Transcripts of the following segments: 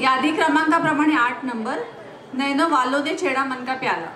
यादी क्रमांकाप्रमाणे 8 number nano वालो दे छेड़ा मन का प्याला।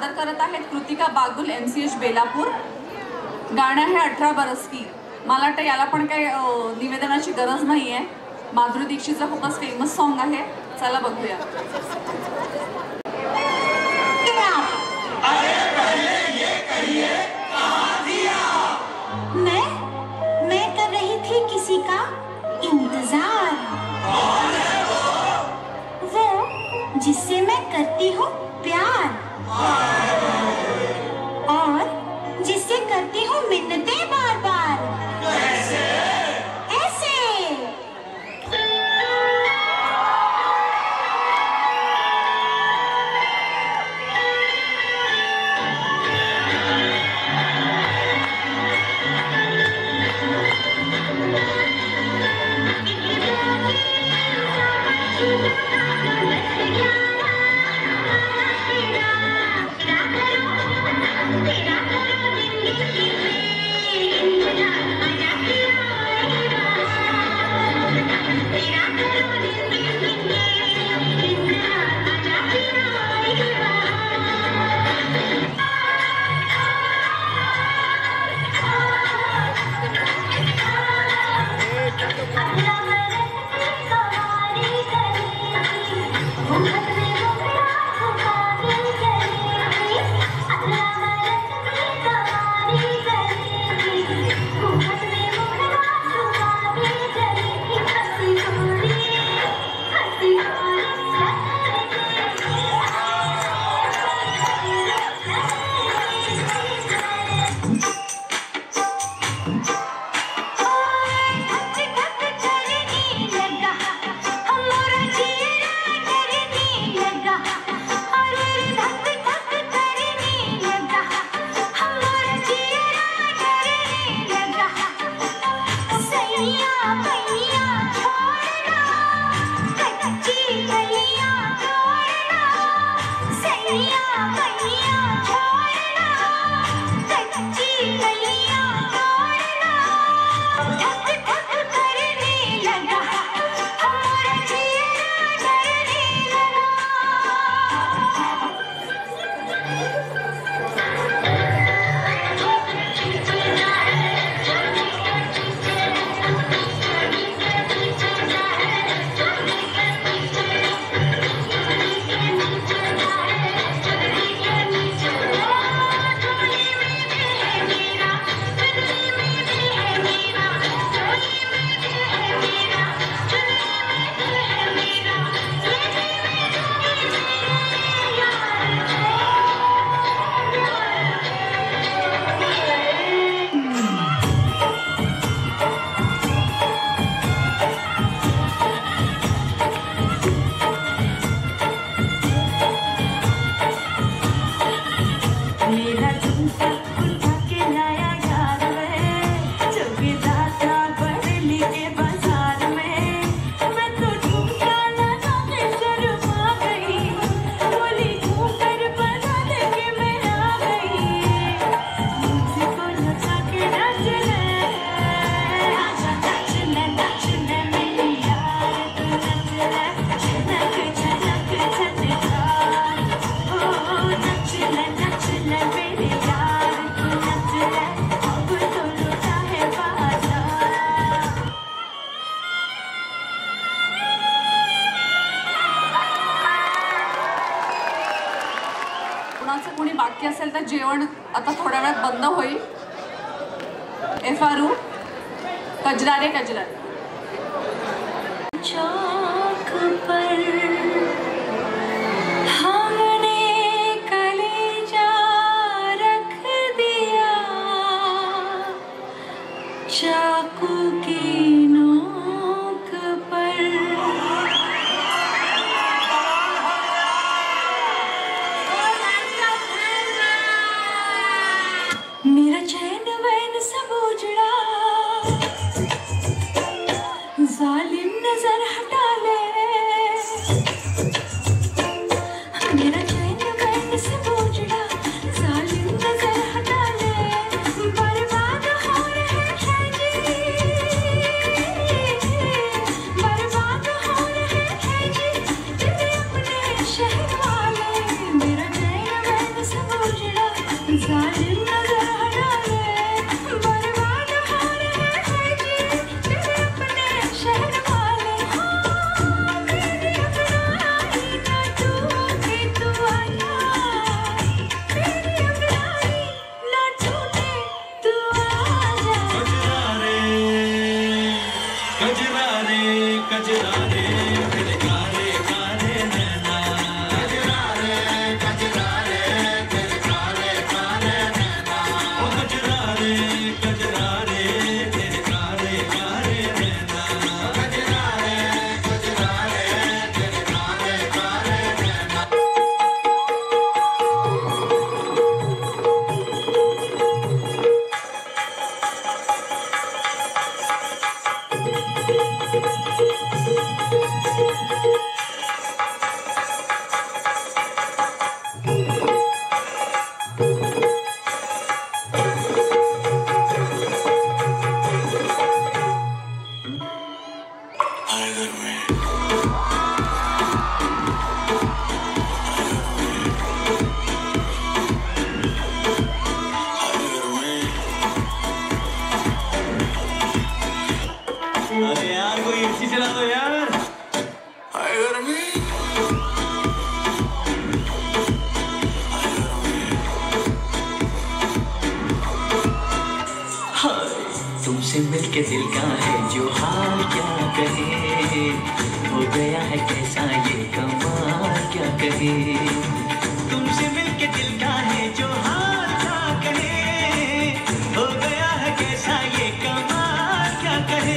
सादर करत आहेत कृतिका बागुल MCH बेलापूर. गाणं आहे 18 बरस की. मला वाटतं याला पण काही निवेदनाची गरज नाही आहे. माधुरी दीक्षितचं खूपच फेमस सॉन्ग आहे. चला बघूया. मैं कर रही थी किसी का इंतजार. वो जिससे मैं करती हूँ प्यार और जिससे करती हूँ मिन्नतें बार बार. ऐसे कोणी बाकी असेल तर जेवण आता थोड्या वेळात बंद होईल. FRU कजरारे कजरारे. चौक पर हमने कलेजा रख दिया, चाकू की नोक पर. मेरा चैन वैन सब उजड़ा, जालिम नजर हटा ले. मेरा चैन वैन सब उजड़ा, जालिम नजर हटा ले. बर्बाद हो रहे हैं जी, बर्बाद हो कजरा रे तेरे कारे कारे नैना कजरा रे तेरे कारे कारे नैना ओ कजरा रे तेरे कारे कारे नैना कजरा रे तेरे कारे कारे नैना। अरे यार कोई एसी चला दो यार। तुमसे मिलके दिल का है जो हाल क्या कहे, हो गया है कैसा ये कमाल क्या कहे। तुमसे मिलके दिल का है जो हाल क्या कहे, हो गया है कैसा ये कमाल क्या कहे।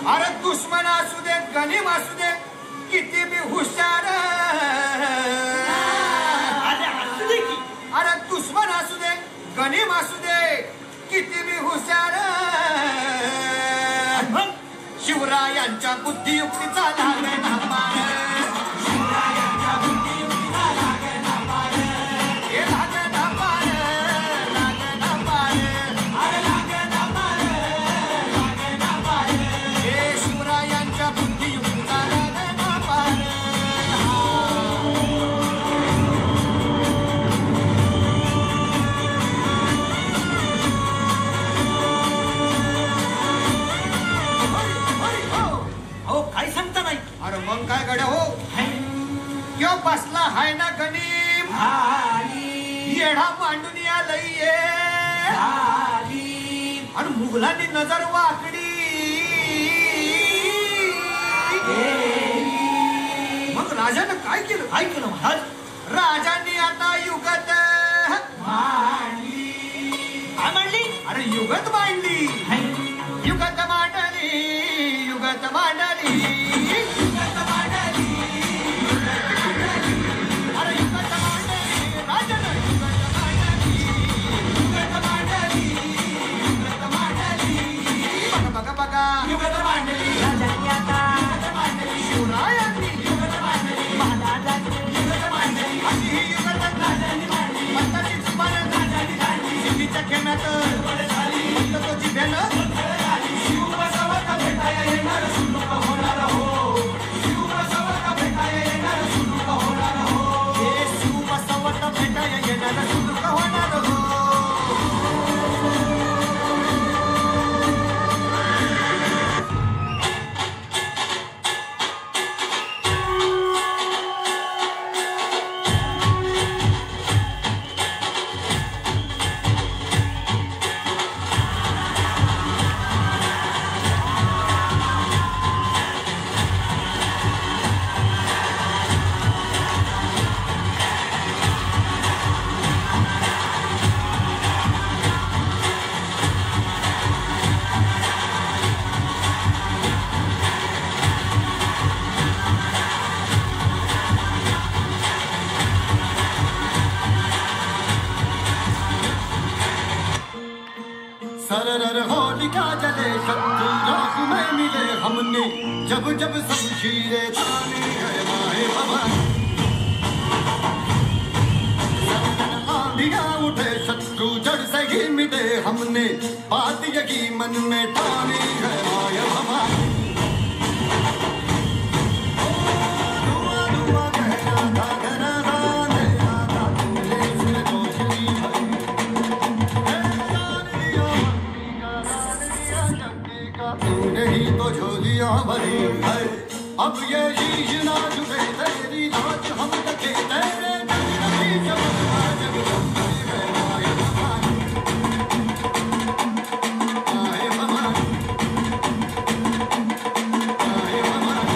अरे दुश्मन असू दे गनीम असू दे किती बी हुशार, अरे दुश्मन असू दे गनीम असू दे किती बी हुशार, शिवरायांच्या बुद्धियुक्तीचा लागलाय ना पार, शिवरायांच्या बुद्धियुक्तीचा लागलाय ना पार, हे लागलाय ना पार, लागलाय ना पार, अरे लागलाय ना पार, लागलाय ना पार, हे शिवरायांच्या बुद्धियुक्तीचा लागलाय ना पार। अहो काय सांगता नाही। अरे मग काय गड्या हो, यो बसला हाय ना गनीम, येढा मांडून आलंय ये, आणि मुघलांनी नजर वाकडी, मग राजानं काय केलं? काय केलं महाराज? राजांनी आता युगत मांडली, काय मांडली? अरे युगत मांडली, युगत मांडली, युगत मांडली, युगत मांडली, अरे युगत मांडली, राजानं युगत मांडली, युगत मांडली, युगत मांडली, बघा बघा बघा युगत मांडली, राजांनी आता युगत मांडली, शिवरायांनी युगत मांडली, महाराजांनी युगत मांडली, अशी ही युगत राजांनी मांडली, पंताची जुबान राजांनी काढली, सिद्धीच्या खेळण्यात पंत तो जिभेनं शिवबसवत भेटाया येणार सुलूक होणार हो, शिवबसवत भेटाया येणार सुलूक होणार हो, हे शिवबसवत भेटाया येणार सुलूक होणार हो। सरर होलिका जले शत्रु राख में मिले हमने, जब जब शमशीरे ताने गए माहे भवन, आंधियां उठे शत्रु जड़ से मन में ठानी है माया हमारी भरी है अब ये शीश ना जुड़े तेरी नाच हम तके तेरे नहीं जब जब है माया हमारी आए हमारी आए हमारी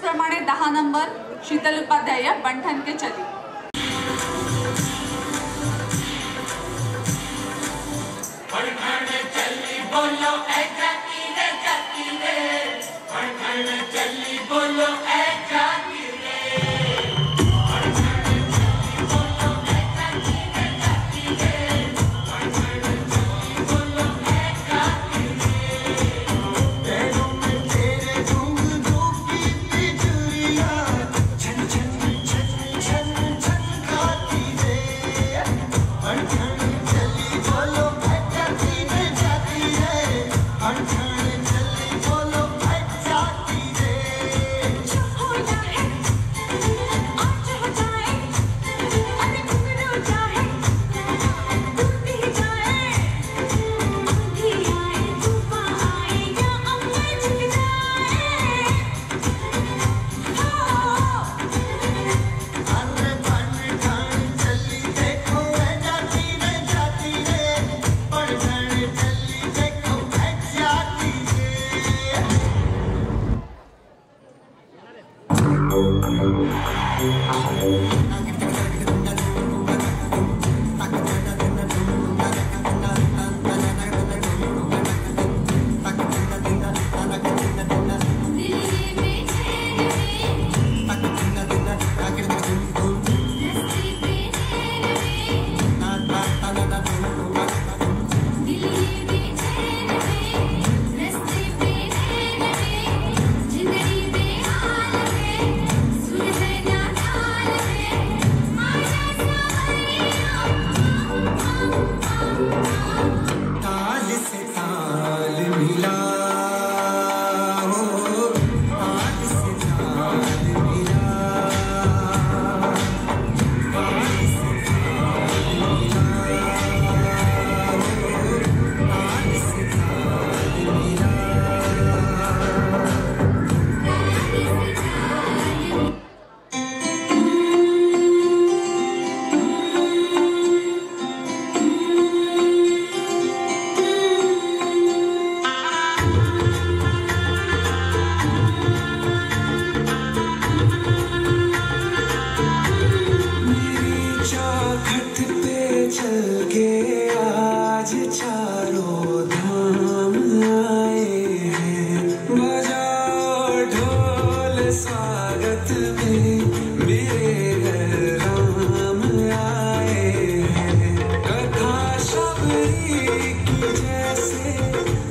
प्रमाणे 10 नंबर शीतल उपाध्याय बंठन के चली। बोलो ऐ जाती रे चली बोलो ऐ जाती रे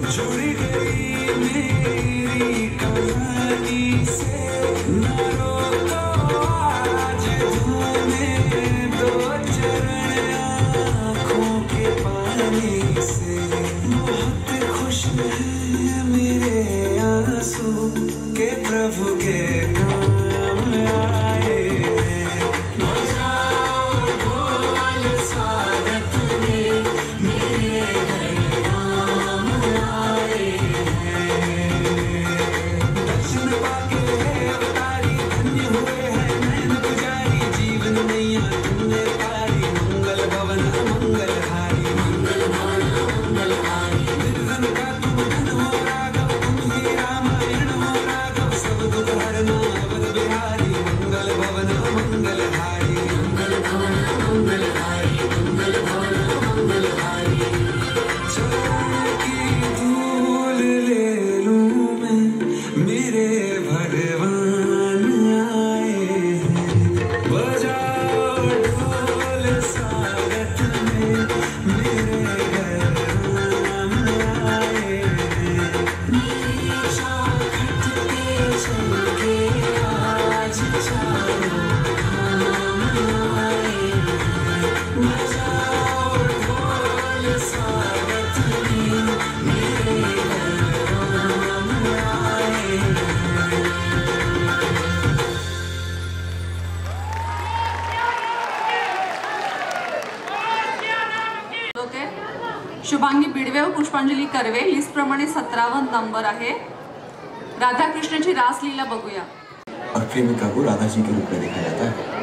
जुड़ गई मेरी कहानी से। शुभांगी बिडवे व पुष्पांजली कर्वे लिस्ट प्रमाणे 17वा नंबर आहे। राधाकृष्णाची रासलीला बघूया। और प्रेमिका को राधा जी के रूप में देखा जाता है।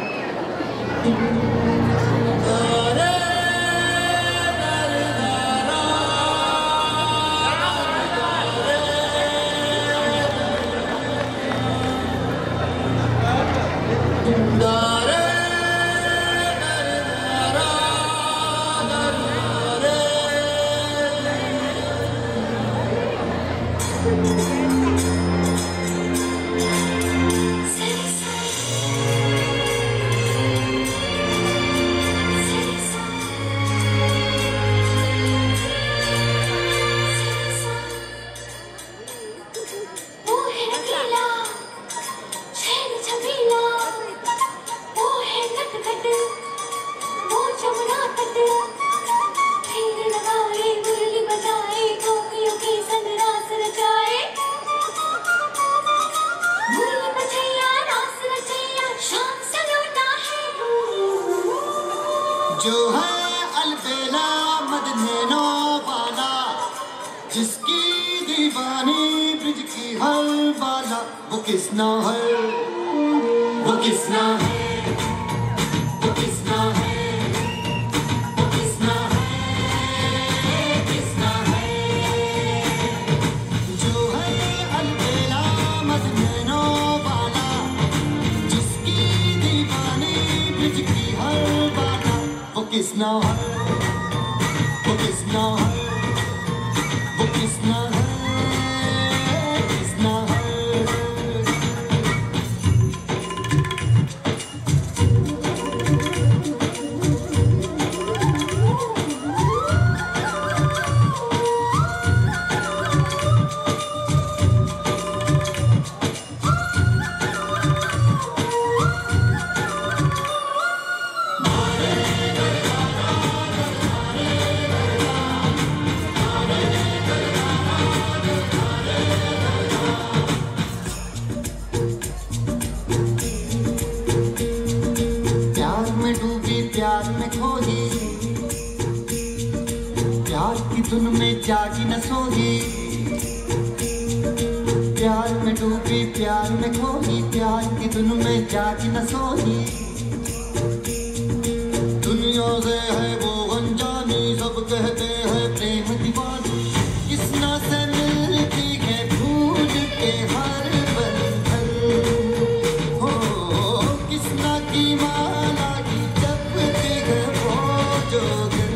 जो है अलबेला मदनैनो वाला, जिसकी दीवानी ब्रिज की हर बाला, वो किसना है, वो किसना है, वो किसना है, वो किसना है, किसना है। जो है अलबेला मदनैनो वाला, जिसकी दीवानी ब्रिज की हर बाला, वो किसना है, वो किसना है, वो किसना है, किसना है। प्यार में खोई, प्यार की धुन में जागी न सोई, प्यार में डूबी प्यार में खोई, प्यार की धुन में जागी न सोई। दुनिया से है वो अनजानी, सब कहते हैं प्रेम दीवानी, किसना से मिलती है भूल के हर बंधन, हो किसना की माला की जपते है वो जोगन।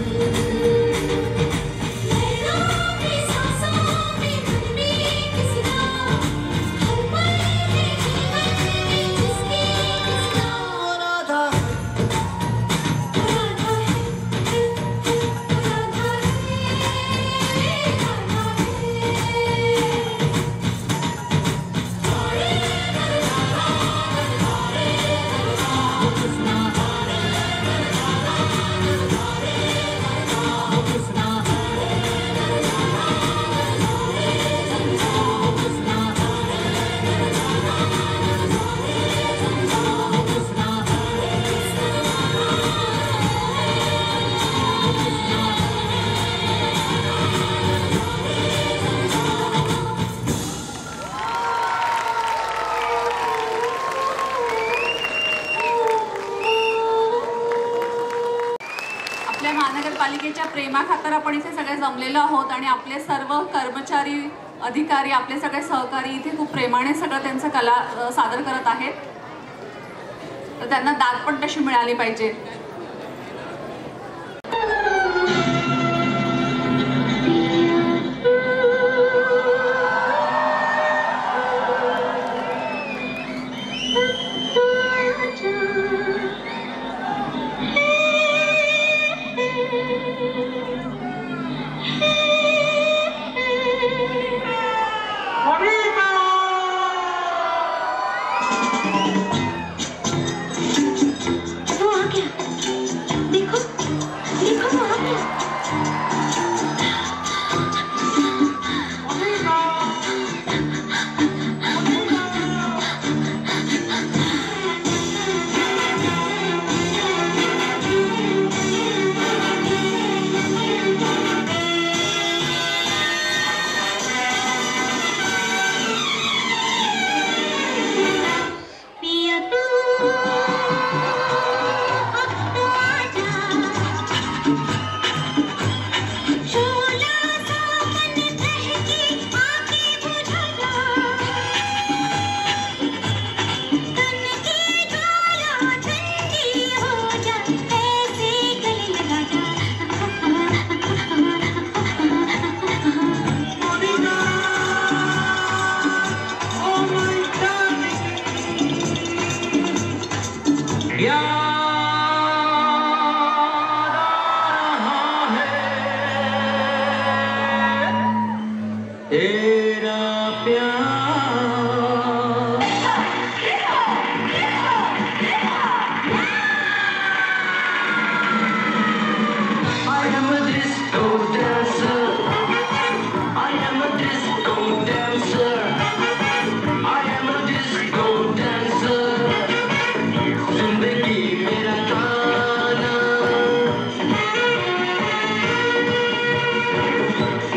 राधा जमलेलो आहोत आणि आपले सर्व कर्मचारी अधिकारी आपले सगळे सहकारी इथे खूप प्रेमाने सगळं त्यांचं कला सादर करत आहेत, तर त्यांना दाद पण तशी मिळाली पाहिजे.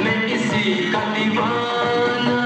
मैं किसी का दीवाना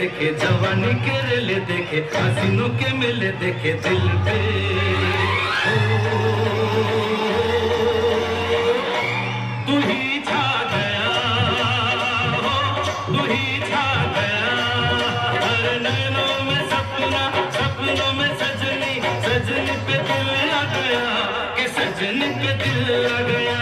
देखे, जवानी के रेले देखे, हसीनों के मेले देखे दिल पे। तू ही छा गया, तू ही छा गया, हर नैनों में सपना, सपनों में सजनी, सजनी पे दिल आ गया, कि सजनी पे दिल आ गया।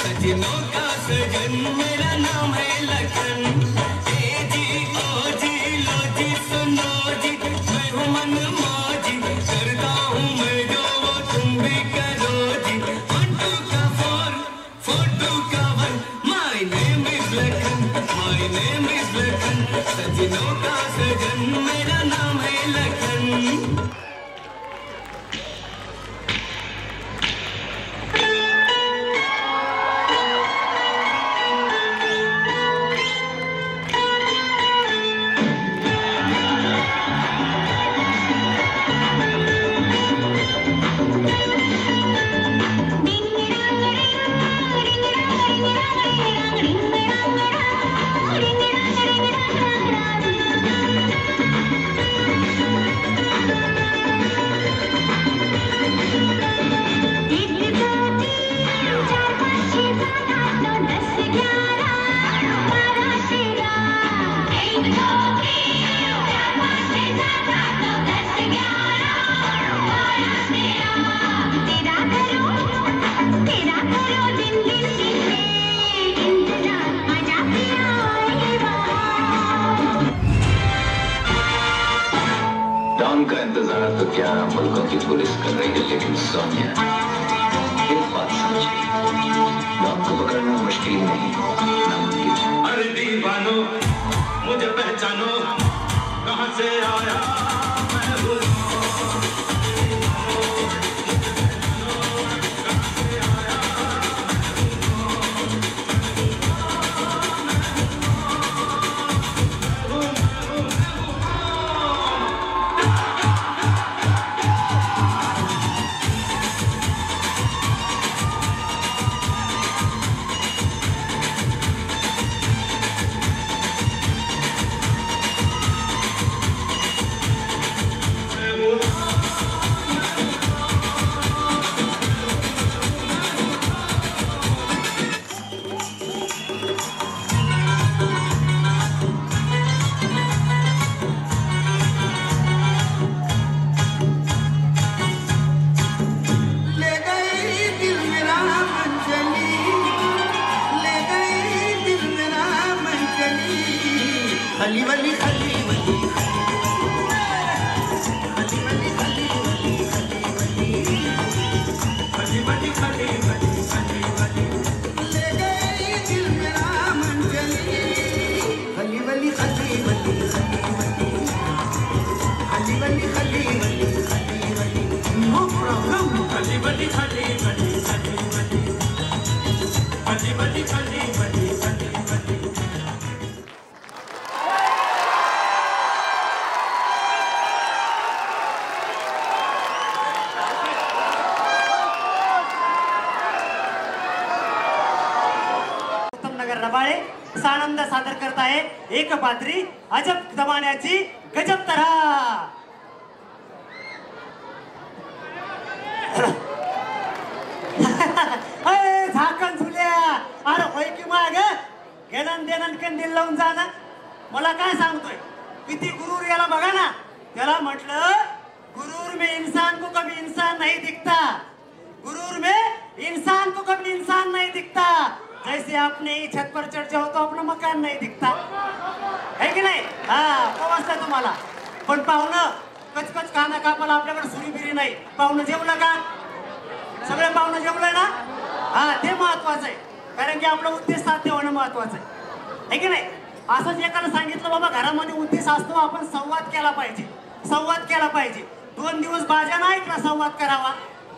सजनों का सजन मेरा नाम है लखन। ए जी ओ जी लो जी सुनो जी, मैं हूँ मन मौजी, करता हूँ मैं जो वो तुम भी करो जी। 1 2 का 4 4 2 का 1, my name is Lakhan, my name is Lakhan. सजनों का सजन मेरा नाम है लखन। डॉन का इंतजार तो क्या मुल्कों की पुलिस कर रही है, लेकिन सोनिया एक बात समझिए, डॉन को पकड़ना मुश्किल नहीं, नामुमकिन। अरे दीवानो मुझे पहचानो, कहाँ से आया मैं हूँ। खली वली खली वली ले गई दिल मेरा मन चली, खली वली खली वली खली वली खली वली, नो प्रॉब्लम। खली वली खली वली खली वली खली वली खली वली खली वली। रबाळे सानंद सादर करत आहे एक पात्री अजब जमान्याची गजब तऱ्हा। झाकण झुल्या अरे होय की माग घेणं देणं कंदील लावून जाणं, मला काय सांगतोय किती गुरूर याला बघा ना। त्याला म्हटलं गुरूर में इंसान को कभी इंसान नहीं दिखता, गुरूर में इंसान को कभी इंसान नहीं दिखता। जैसे आपने छत पर चढ़ जाओ तो अपना मकान नहीं दिखता, है की नाही? हाँ समजतं तुम्हाला। पण पाहुणं कचकच काना कापाला आपल्याकडे सुरी बिरी नाही। पाहुणं जेवलं का? सगळे पाहुणं जेवलंय ना? हा ते महत्वाचं आहे, कारण की आपला उद्देश साध्य होणं महत्वाचं आहे की नाही. असंच एकाला सांगितलं बाबा घरामध्ये उद्देश असतो, आपण संवाद केला पाहिजे, संवाद केला पाहिजे. 2 दिवस बाजा नाही ऐकला संवाद करावा.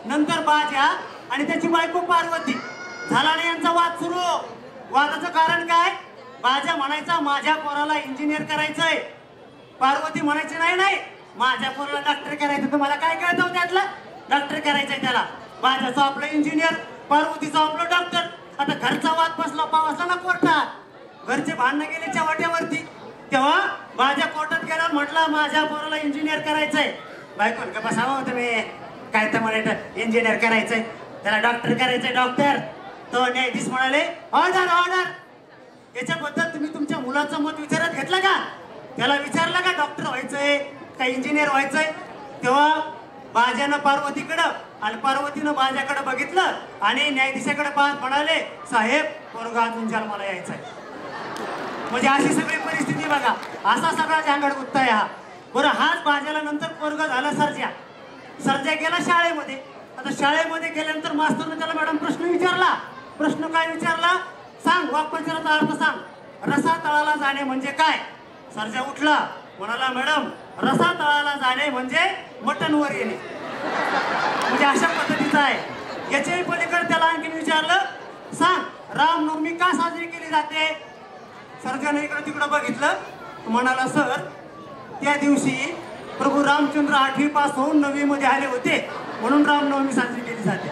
नंतर बाजा आणि त्याची बायको पार्वती झाला नाही यांचा वाद सुरू. वादाचं कारण काय? बाजा म्हणायचा माझ्या पोराला इंजिनियर करायचंय, पार्वती म्हणायची नाही नाही माझ्या पोराला डॉक्टर करायचं. तुम्हाला काय कळतं त्यातलं? डॉक्टर करायचंय त्याला. बाजाचं आपलं इंजिनियर, पार्वतीचं आपलं डॉक्टर. आता घरचा वाद बसला पावसला ना कोर्टात, घरचे भांडणं गेले चव्हाट्यावरती. तेव्हा माझ्या कोर्टात गेल्यावर म्हटलं माझ्या पोराला इंजिनियर करायचंय. बायकोन का बसावं तुम्ही, काय तर म्हणायचं इंजिनियर करायचंय, त्याला डॉक्टर करायचंय डॉक्टर. तो न्यायाधीश म्हणाले ऑर्डर ऑर्डर. याच्याबद्दल तुम्ही तुमच्या मुलाचं मत विचारत घेतलं का? त्याला विचारलं का डॉक्टर व्हायचंय का इंजिनियर व्हायचंय? तेव्हा बाजानं पार्वतीकडं आणि पार्वतीनं बाजाकडे बघितलं आणि न्यायाधीशाकडे पाहत म्हणाले साहेब पोरगा अजून जन्माला यायचंय. म्हणजे अशी सगळी परिस्थिती बघा. असा सगळा झांगड गुत्ताय हा. बरं हाच बाजाला नंतर पोरगा झाला सर्जा. सर्जा गेला शाळेमध्ये. आता शाळेमध्ये गेल्यानंतर मास्तरने त्याला मॅडम प्रश्न विचारला. प्रश्न काय विचारला? सांग वाक्प्रचाराचा अर्थ सांग. रसा तळाला जाणे म्हणजे काय? सर्जा उठला म्हणाला मॅडम रसा तळाला जाणे म्हणजे मटणवर येणे. म्हणजे अशा पद्धतीचं आहे. याच्याही पलीकडे त्याला आणखी विचारलं सांग रामनवमी का साजरी केली जाते? सर्जाने इकडे तिकडे बघितलं म्हणाला सर त्या दिवशी प्रभू रामचंद्र 8वी पास होऊन 9वी मध्ये आले होते म्हणून रामनवमी साजरी केली जाते.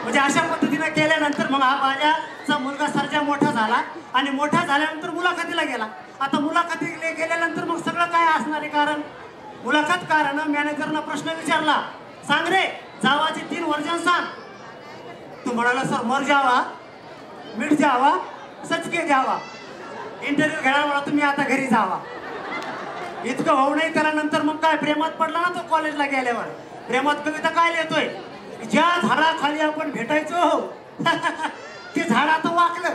म्हणजे अशा पद्धतीने केल्यानंतर मग हा बाजाचा मुलगा सर्जा मोठा झाला आणि मोठा झाल्यानंतर मुलाखतीला गेला. आता मुलाखतीला गेल्यानंतर मग सगळं काय असणार आहे कारण? मुलाखतकारानं मॅनेजरना प्रश्न विचारला सांग रे जावाची 3 वर्जन सांग. तू म्हणाला सर मर जावा, मिठ जावा, सचके जावा. इंटरव्ह्यू घ्यायला म्हणा तुम्ही आता घरी जावा. इतकं होऊ नाही त्याला नंतर मग काय प्रेमात पडला ना तो कॉलेजला गेल्यावर. प्रेमात कविता काय लिहितोय? ज्या झाडाखाली आपण भेटायचो ते झाड आता वाकलं.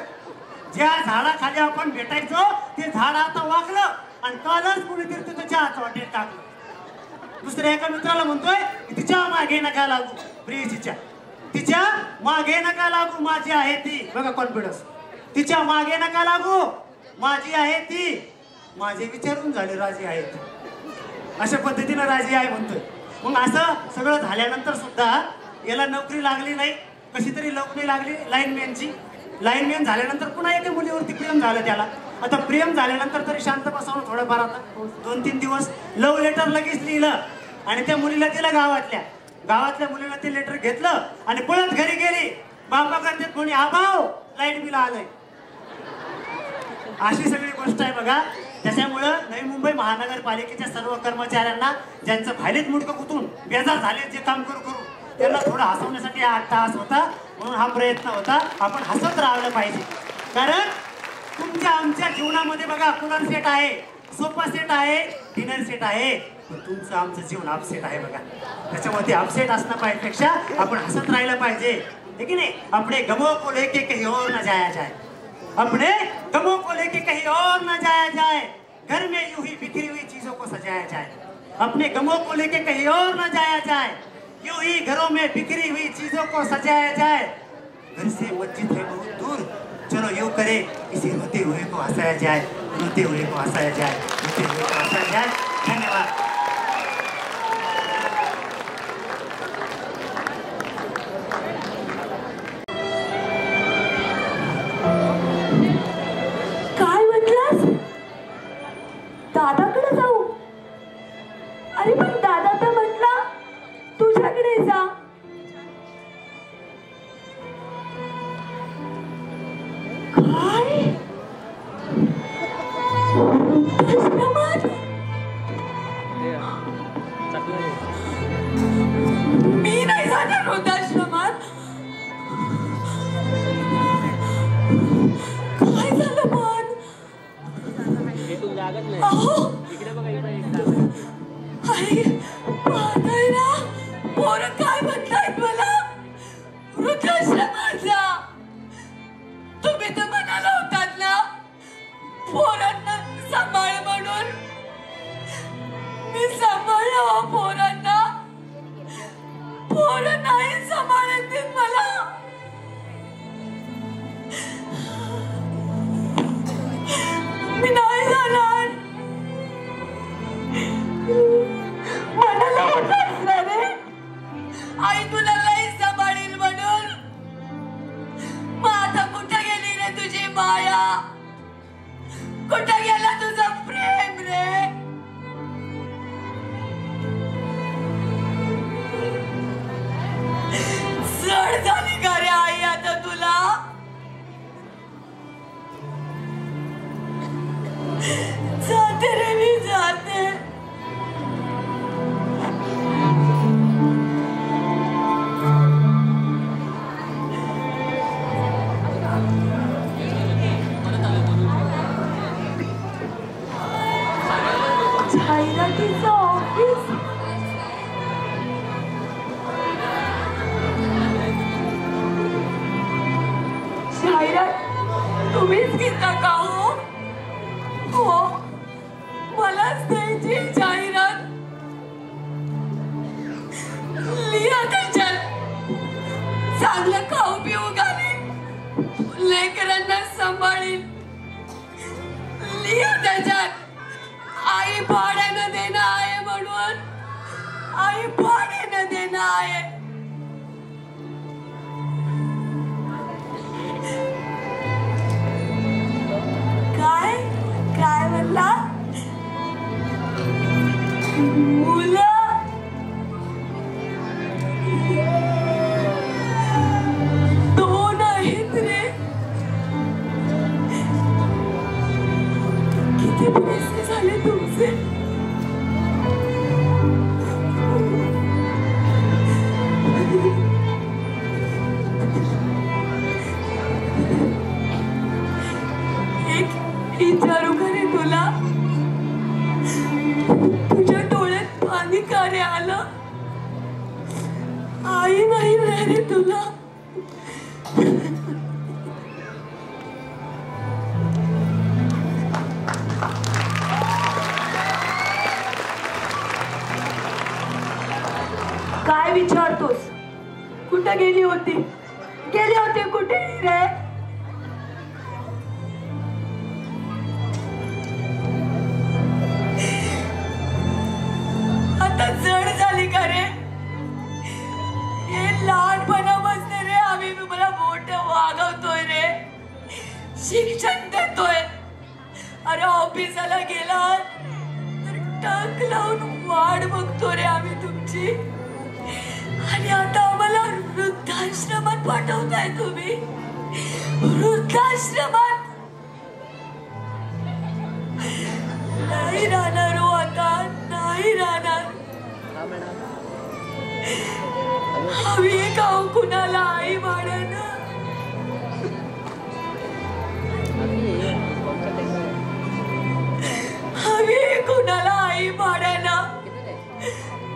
ज्या झाडाखाली आपण भेटायचो ते झाड आता वाकलं आणि कालच कुणीतरी तिथं चहाचं वाटेत टाकलं. दुसऱ्या एका मित्राला म्हणतोय तिच्या मागे नका लागू. प्रियसीच्या तिच्या मागे नका लागू माझी आहे ती. बघा कॉन्फिडन्स. तिच्या मागे नका लागू माझी आहे ती. माझे विचारून झाले राजी आहे ती. अशा पद्धतीनं राजी आहे म्हणतोय. मग असं सगळं झाल्यानंतर सुद्धा याला नोकरी लागली नाही. कशी तरी नोकरी लागली लाईनमॅनची. लाईनमॅन झाल्यानंतर पुन्हा एका मुलीवरती प्रेम झालं त्याला. आता प्रेम झाल्यानंतर तरी शांत बसावं थोडंफार. आता 2-3 दिवस लव्ह लेटर लगेच लिहिलं आणि त्या मुलीला दिलं. गावातल्या मुलीला ते लेटर घेतलं आणि पळत घरी गेली. बापा करते कोणी हा भाऊ लाईट बिल आलंय. अशी सगळी गोष्ट आहे बघा. त्याच्यामुळं नवी मुंबई महानगरपालिकेच्या सर्व कर्मचाऱ्यांना ज्यांचं फायलीत मुडकं कुठून बेजार झाले जे काम करू त्यांना थोडं हसवण्यासाठी हा तास होता म्हणून हा प्रयत्न होता. आपण हसत राहिलं पाहिजे कारण तुमच्या आमच्या जीवनामध्ये बघा कूलर सेट आहे, सोफा सेट आहे, डिनर सेट आहे, पण तुमचं आमचं जीवन अपसेट आहे बघा. त्याच्यामध्ये अपसेट असणं पाहिजेपेक्षा आपण हसत राहिलं पाहिजे है की नाही. अपने गमों को लेके कहीं और न जाया जाए. अपने गमों को लेके कहीं और न जाया जाए. घर में यूं ही बिखरी हुई चीजों को सजाया जाए. अपने गमों को लेके कहीं और न जाया जाए. यूं ही घरों में बिखरी हुई चीजों को सजाया जाए. घर से मस्जिद है बहुत दूर, चलो यूं करे किसी रोते हुए को हंसाया जाए. रोते हुए को हंसाया जाए, रोते हुए को हंसाया जाए. धन्यवाद. काय म्हटलास? दादाकडे जाऊ? अरे पण दादा तर म्हटला तुझ्याकडे जा. काय? मी नाही जाणार वृद्धाश्रमात. काय झालं पण? अहो आई पाहताय ना पोरं काय म्हणतायत मला वृद्धाश्रमात जा. तुम्ही तर म्हणाला होतात ना पोरांना सांभाळ म्हणून. मी सांभाळलं पोरांना. पोरं नाही सांभाळत मला. कुठं गेला तुझं प्रेम रे? जड झाली का रे आई आता तुला? जाते रे मी जाते. जाहिरातीचं ऑफिस. जाहिरात तुम्हीच घेता का हो? हो, मलाच द्यायची जाहिरात. लिहा त्याच्यात चांगलं खाऊ पिऊ घालीन, लेकरांना सांभाळीन. लिहा त्याच्यात आई भाड्यानं देणं आहे म्हणून. आई भाड्यानं देणं आहे. काय काय म्हणला? मुलं दोन आहेत रे. किती पैसे झाले तुमचे? एक विचारू का रे तुला? तुझ्या डोळ्यात पाणी का रे आलं? आई नाही रे तुला. काय विचारतोस? कुठं गेली होती? गेली होती कुठे रे? आता जड झाली का रे? हे लहानपणापासून रे आम्ही तुम्हाला मोठं वागवतोय रे, शिक्षण देतोय. अरे ऑफिसाला गेला तर टक लावून वाट बघतो रे आम्ही तुमची. आणि आता आम्हाला वृद्धाश्रमात पाठवताय तुम्ही. वृद्धाश्रमात नाही राहणार हो आता, नाही राहणार. हवी का हो कुणाला आई भाड्यानं? हवी कुणाला आई भाड्यानं?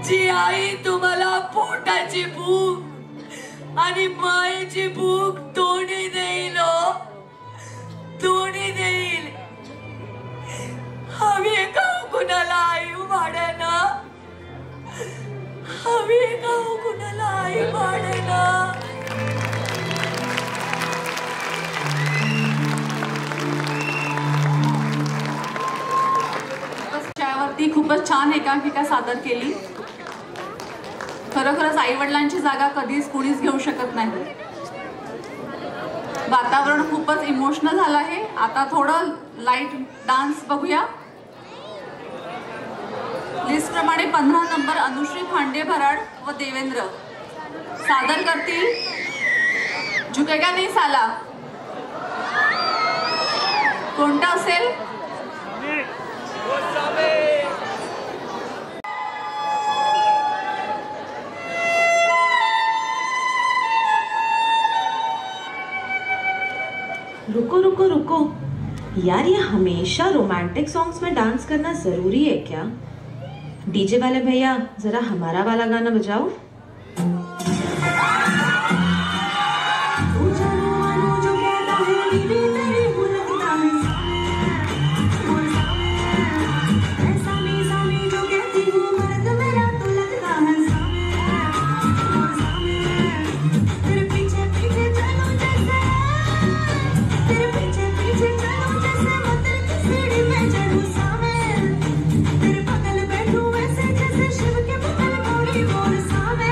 जी आई तुम्हाला पोटाची भूक आणि मायेची भूक दोन्ही देईल हो, दोन्ही देईल. हवी का कुणाला आई भाड्यानं? हवी का कुणाला आई भाड्यानं? त्यावरती खूपच छान एकांकिका सादर केली. खरोखरच आई वडिलांची जागा कधीच कुणीच घेऊ शकत नाही. वातावरण खूपच इमोशनल झालं आहे. आता थोडं लाईट डान्स बघूया. लिस्ट प्रमाणे 15 नंबर अनुश्री खांडे भराड व देवेंद्र सादर करतील झुकेगा नहीं साला. कोणता असेल? रुको रुको रुको यार, ये हमेशा रोमांटिक सॉन्ग्स में डांस करना जरूरी है क्या? डीजे वाले भैया जरा हमारा वाला गाना बजाओ. तेरे बगल बैठूं वैसे जैसे शिव के बगल गौरी बोल सामे.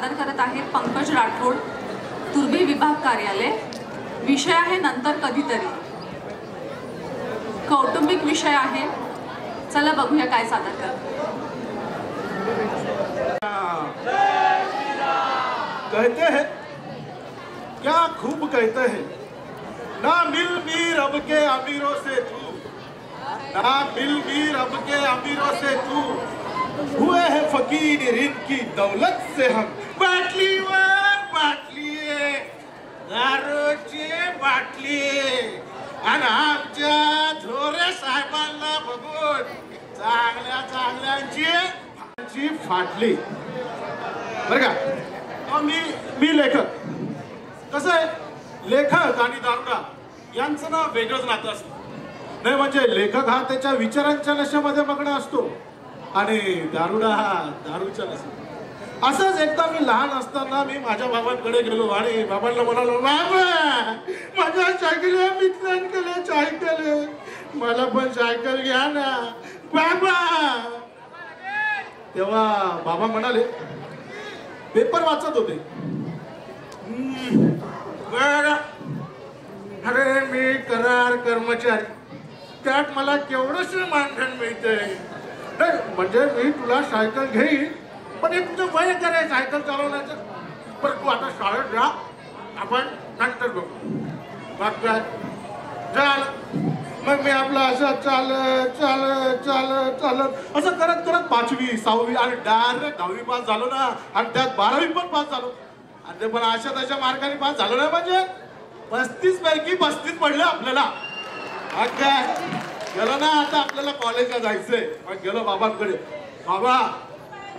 सादर करत आहेत पंकज राठोड, तुर्भे विभाग कार्यालय. विषय आहे नंतर कधीतरी. कौटुंबिक विषय आहे. चला बघूया काय सादर करतात. कहते हैं क्या खूब कहते हैं, ना मिल भी रब के अमीरों से तू, ना मिल भी रब के अमीरों से तू, हुए हैं फकीर इनकी दौलत से हम. बाटलीवर बाटली, दारूची बाटली, आणि आमच्या धोरे साहेबांना बघून चांगल्या चांगल्यांची फाटली. बरं का, मी लेखक. कसं आहे, लेखक आणि दारुडा यांचं ना वेगळंच नातं असतं. नाही म्हणजे लेखक हा त्याच्या विचारांच्या नशेमध्ये मग्न असतो आणि दारुडा हा दारूच्या नशेत. असंच एकदा मी लहान असताना मी माझ्या बाबांकडे गेलो आणि बाबांना म्हणालो, बाबा माझ्या सायकलीला मित्रांनी केले सायकल, मला पण सायकल घ्या ना बाबा. तेव्हा बाबा म्हणाले, पेपर वाचत होते. अरे मी करार कर्मचारी, त्यात मला केवढंच मानधन मिळतंय. म्हणजे मी तुला सायकल घेईन, पण हे तुझं वय करे सायकल चालवण्याचं. पण तू आता शाळेत जा, आपण नंतर बघू. मग झालं. मग मी आपलं असं चालत चालत चालत चालत असं करत करत 5वी 6वी आणि डायरेक्ट 10वी पास झालो ना. आणि त्यात 12वी पण पास झालो. आणि ते पण अशा तशा मार्काने पास झालो ना, म्हणजे 35 पैकी 35 पडले आपल्याला. मग काय गेलो ना, आता आपल्याला कॉलेजला जायचंय. मग गेलो बाबांकडे, बाबा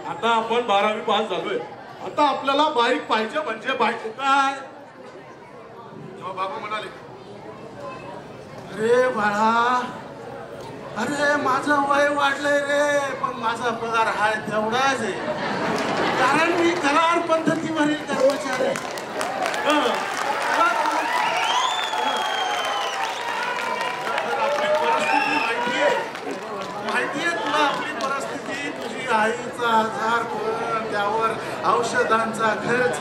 आता आपण 12वी पास झालोय, आता आपल्याला बाईक पाहिजे. म्हणजे पाहिजे काय? तेव्हा बाबा म्हणाले, अरे बाळा, अरे माझं वय वाढलंय रे, पण माझा पगार हा तेवढाच आहे, कारण मी करार पद्धतीवरील कर्मचारी. आपली परिस्थिती माहितीये तुला. आपली परिस्थिती, तुझी आईचा आजार, त्यावर औषधांचा खर्च.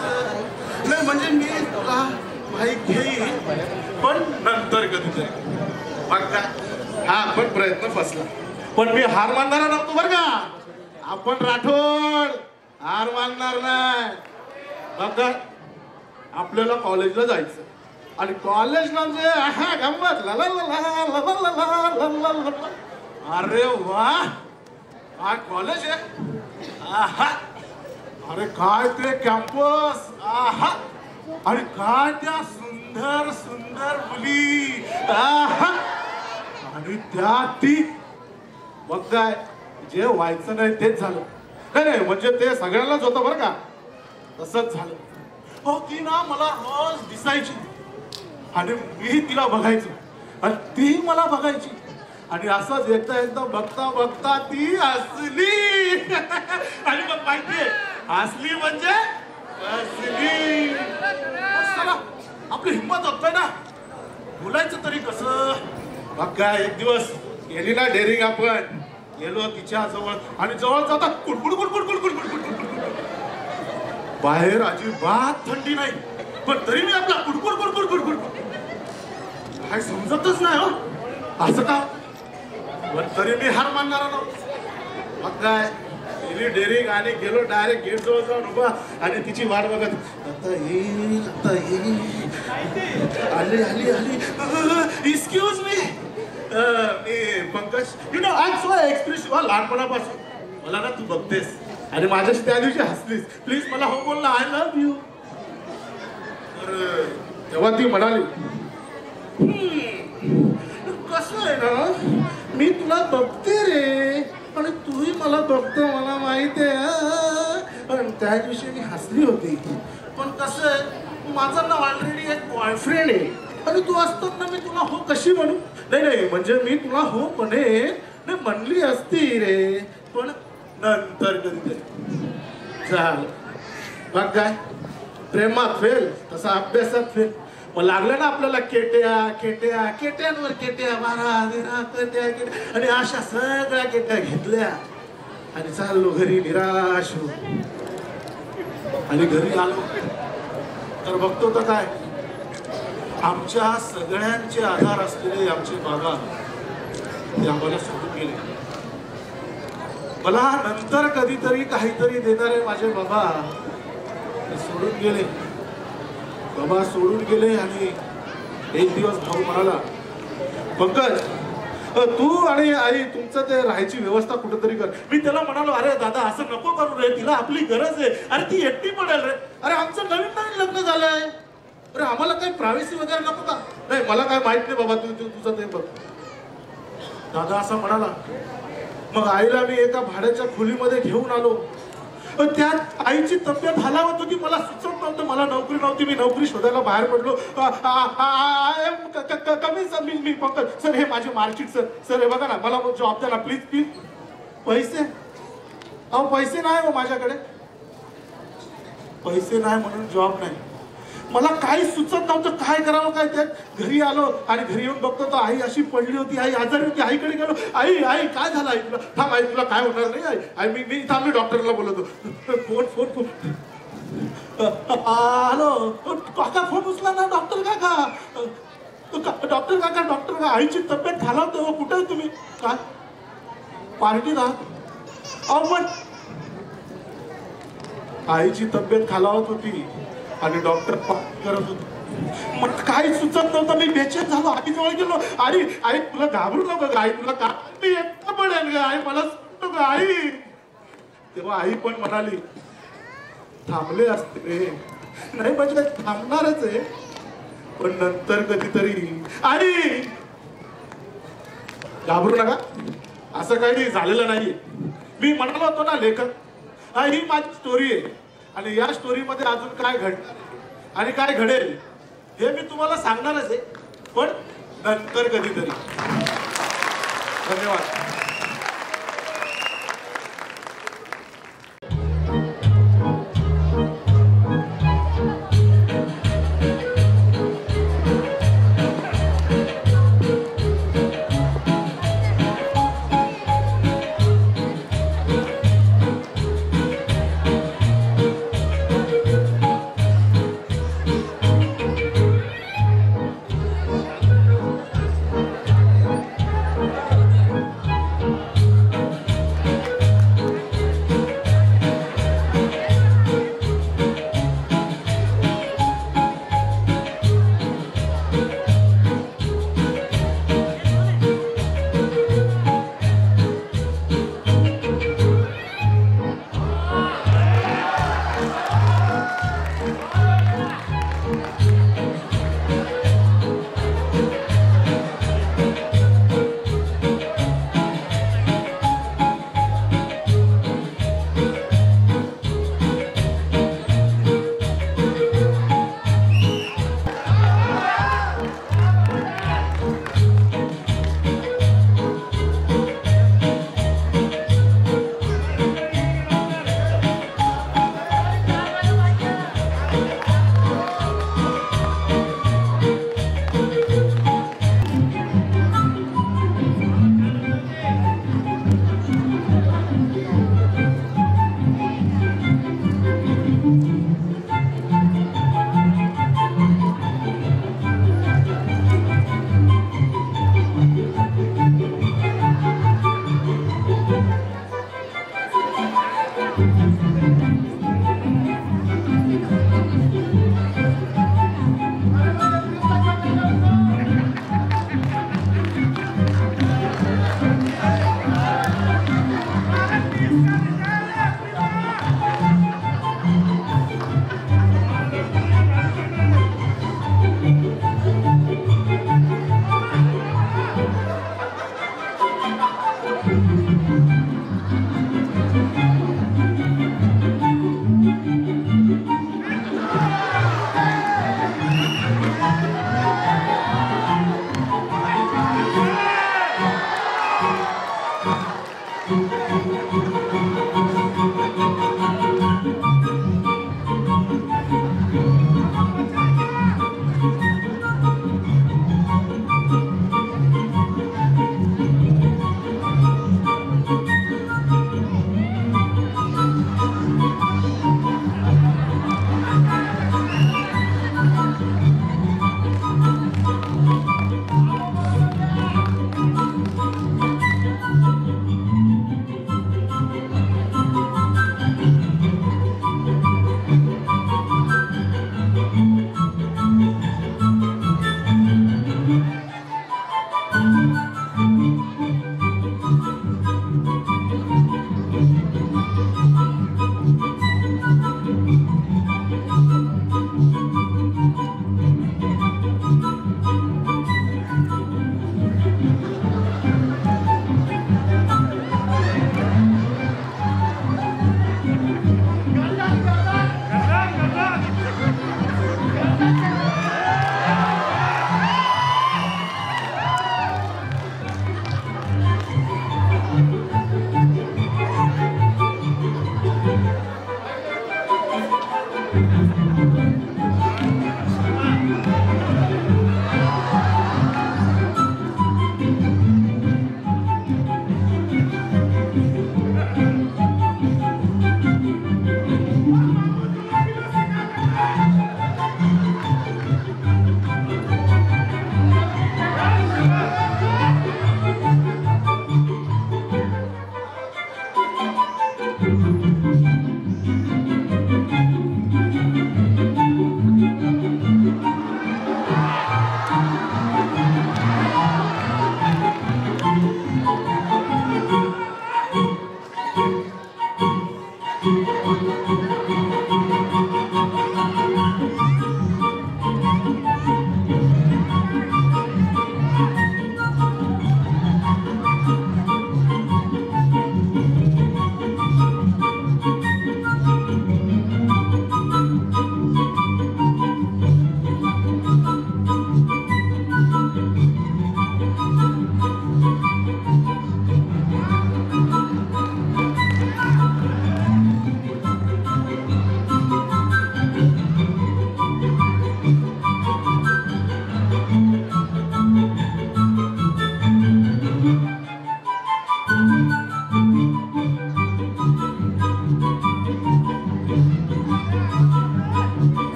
नाही म्हणजे मी तुला बाईक घेईन, पण नंतर कधीतरी. मग काय हा पण प्रयत्न फसला. पण मी हार मानणारा नव्हतो बरं का. आपण राठोड हार मानणार नाही. मग आपल्याला कॉलेजला जायचं आणि कॉलेजला म्हणजे गंमत. अरे वा, काय कॉलेज आहे. अरे काय ते कॅम्पस. आणि काय त्या सुंदर सुंदर मुली. आणि त्या ती. मग काय जे व्हायचं नाही तेच झालं. नाही म्हणजे ते सगळ्यांनाच होतं बरं का. तसंच झालं. हो ती ना मला रोज दिसायची आणि मी तिला बघायचो आणि ती मला बघायची. आणि असंच एकदा बघता बघता ती हसली. आणि मग माहितीये, हसली म्हणजे हसली. चला आपली हिंमत होतोय ना, बोलायचं तरी कसं. मग काय एक दिवस गेली ना डेअरिंग. आपण गेलो तिच्या जवळ आणि जवळ जाता कुडकुड कुडकुड कुडकुड कुडकुड कुडकुड. बाहेर अजिबात थंडी नाही, पण तरी मी आपला कुडकुड कुडकुड कुडकुड. काय समजतच नाही हो असं का. पण तरी मी हार मानणारा नव्हतो. मग काय गेली डेअरिंग आणि गेलो डायरेक्ट गेट जवळ जाऊन उभा आणि तिची वाट बघत. आता येईल आता येईल. आली आली आली. Excuse me, Pankaj. You know I am so expressive. लहानपणापासून मला ना तू बघतेस आणि माझ्याशी त्या दिवशी हसलीस. प्लीज मला हो बोल ना, आय लव्ह यू. तर तेव्हा ती म्हणाली, कसं आहे ना, मी तुला बघते रे आणि तूही मला बघतो, मला माहित आहे. पण त्या दिवशी मी हसली होती. पण कसं आहे, माझा ना ऑलरेडी एक बॉयफ्रेंड आहे आणि तू असताना मी तुला हो कशी म्हणू. नाही म्हणजे मी तुला हो म्हणली असती रे, पण नंतर कधीतरी. झालं. मग काय प्रेमात फेल तसा अभ्यासात फेल. मग लागलं ना आपल्याला केट्यांवर केट्या 12 केट्या आणि अशा सगळ्या केट्या घेतल्या आणि चाललो घरी निराश. आणि घरी आलो तर बघतो तर काय, आमच्या सगळ्यांचे आधार असलेले आमचे बाबा ते आम्हाला सोडून गेले. मला नंतर कधीतरी काहीतरी देणारे माझे बाबा ते सोडून गेले. बाबा सोडून गेले आणि एक दिवस भाऊ म्हणाला, पंकज तू आणि आई तुमचं ते राहायची व्यवस्था कुठेतरी कर. मी त्याला म्हणालो, अरे दादा असं नको करू रे, तिला आपली गरज आहे. अरे ती एकटी पडेल रे. अरे आमचं नवीन नवीन लग्न झालंय. अरे आम्हाला काही प्रायव्हसी वगैरे नको का? नाही मला काय माहित नाही बाबा, तू तुझं ते बघ. दादा असं म्हणाला. मग आईला मी एका भाड्याच्या खोलीमध्ये घेऊन आलो. त्यात आईची तब्येत हालावत होती. मला सुचत नव्हतं, मला नोकरी नव्हती. मी नोकरी शोधायला बाहेर पडलो. कमी मी पंकज सर, हे माझे मार्कशीट सर. सर हे बघा ना, मला जॉब द्या ना प्लीज प्लीज. पैसे? अहो पैसे नाही हो माझ्याकडे. पैसे नाही म्हणून जॉब नाही. मला काही सुचत नव्हतं काय करावं काय. त्यात घरी आलो आणि घरी येऊन बघतो तर आई अशी पडली होती. आई आजारी होती. आईकडे गेलो. आई आई काय झालं? आई तुला थांब, आई तुला काय होणार नाही. आई आई मी थांब, मी डॉक्टरला बोलवतो. Phone phone phone. हॅलो काका, फोन उचला ना. डॉक्टर काका, डॉक्टर काका, डॉक्टर काका, आईची तब्येत खालावते हो. कुठे आहे तुम्ही? काय पार्टी राहत? अहो पण आईची तब्येत खालावत होती आणि डॉक्टर करत होते. मग काही सुचत नव्हतं. मी बेचैन झालो. आई जवळ गेलो. आई आई तुला घाबरू नको ग. आई तुला का मी एकटा पडेल ग. आई मला सुटतो ग आई. तेव्हा आई पण म्हणाली, थांबले असते रे. नाही म्हणजे थांबणारच आहे, पण नंतर कधीतरी. आई घाबरू नका, असं काही झालेलं नाहीये. मी म्हणालो होतो ना लेखक, ही माझी स्टोरी आहे आणि या स्टोरीमध्ये अजून काय घडणार आणि काय घडेल हे मी तुम्हाला सांगणारच आहे, पण नंतर कधीतरी. धन्यवाद.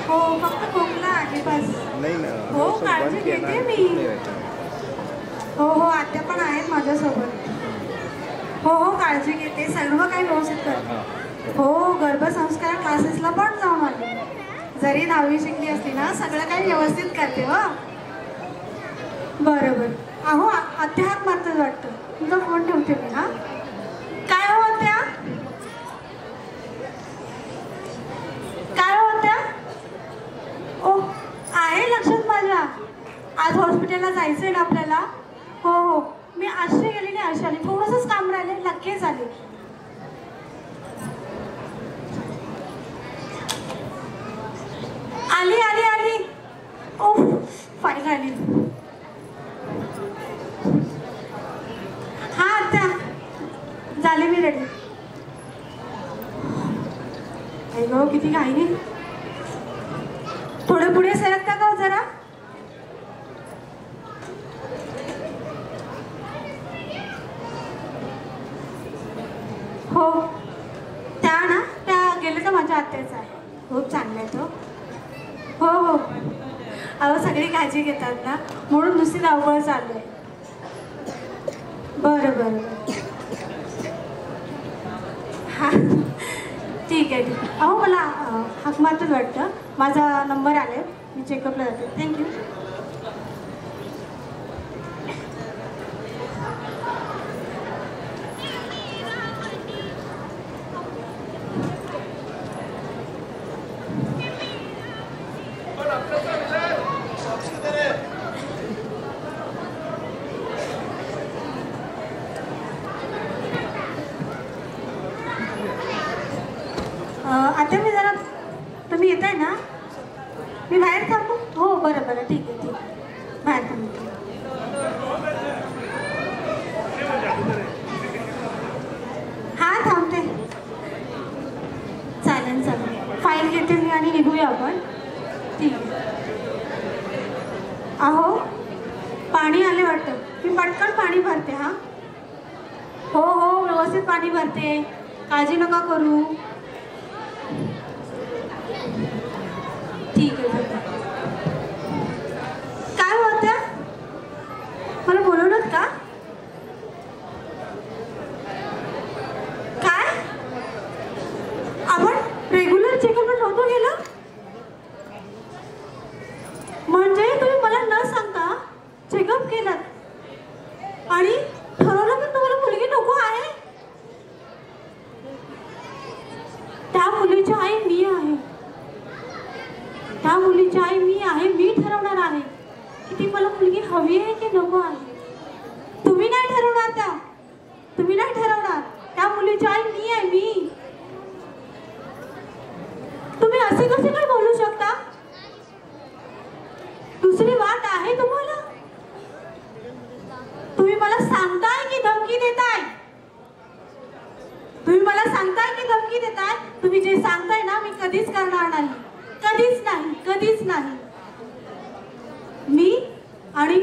हो फक्त खोकला आहे बस. नाही ना. हो काळजी घेते मी. हो हो आत्या पण आहेत माझ्यासोबत. हो हो काळजी घेते सर्व काही व्यवस्थित करते. हो गर्भसंस्कार क्लासेसला पण जाऊन आले. जरी 10वी शिकली असली ना सगळं काही व्यवस्थित करते. हो बरं बरं. अहो आत्या हात मारतच वाटतं. तुमचा फोन ठेवते मी. हा काय हो आत्या? काय हो आत्या? ओ आहे लक्षात माझ्या. आज हॉस्पिटलला जायचं आहे ना आपल्याला. हो हो मी आश्रय गेली नाही आश्रय आली. थोडंसंच काम राहिले लगेच आले. आली आली आली. ओ फाईल आली. हा आत्या झाले मी रेडी. गो किती घाई. थोडे पुढे सरकता का जरा. हो त्या ना त्या गेले तर माझ्या आत्याचा आहे. खूप चांगला आहे तो. हो हो अहो सगळी काळजी घेतात ना म्हणून नुसती धावपळ चालू आहे. बरं बरं हां ठीक आहे ठीक आहे. अहो मला हाक मारतच वाटतं. माझा नंबर आले मी चेकअपला जाते. थँक्यू. आता मी जरा तुम्ही येत आहे ना मी बाहेर थांबू. हो बरं बरं ठीक आहे ठीक आहे बाहेर थांबू. हां थांबते. चालेल चालेल. फाईल घेते मी आणि निघूया आपण. ठीक आहे. अहो पाणी आले वाटतं. मी पटकन पाणी भरते. हां हो हो व्यवस्थित पाणी भरते. काळजी नका करू. ठीक आहे. काय होत्या मला बोलवलं का? काय आपण रेग्युलर चेकअपला नव्हतो गेलो म्हणजे तुम्ही मला न सांगता चेकअप केलं आणि ठरवलं पण तुम्हाला मुलगी नको आहे. त्या मुलीची आई मी आहे. त्या मुलीची आई मी आहे. मी ठरवणार आहे की ती मला मुलगी हवी आहे की नको आहे. तुम्ही नाही ठरवणार. त्या तुम्ही नाही ठरवणार. त्या मुलीची आई मी आहे. मी तुम्ही असे कसे काय बोलू शकता? दुसरी वाट आहे तुम्हाला? तुम्ही मला सांगताय की धमकी देताय? तुम्ही मला सांगताय की धमकी देताय? तुम्ही जे सांगताय ना मी कधीच करणार नाही. कधीच नाही. कधीच नाही. मी आणि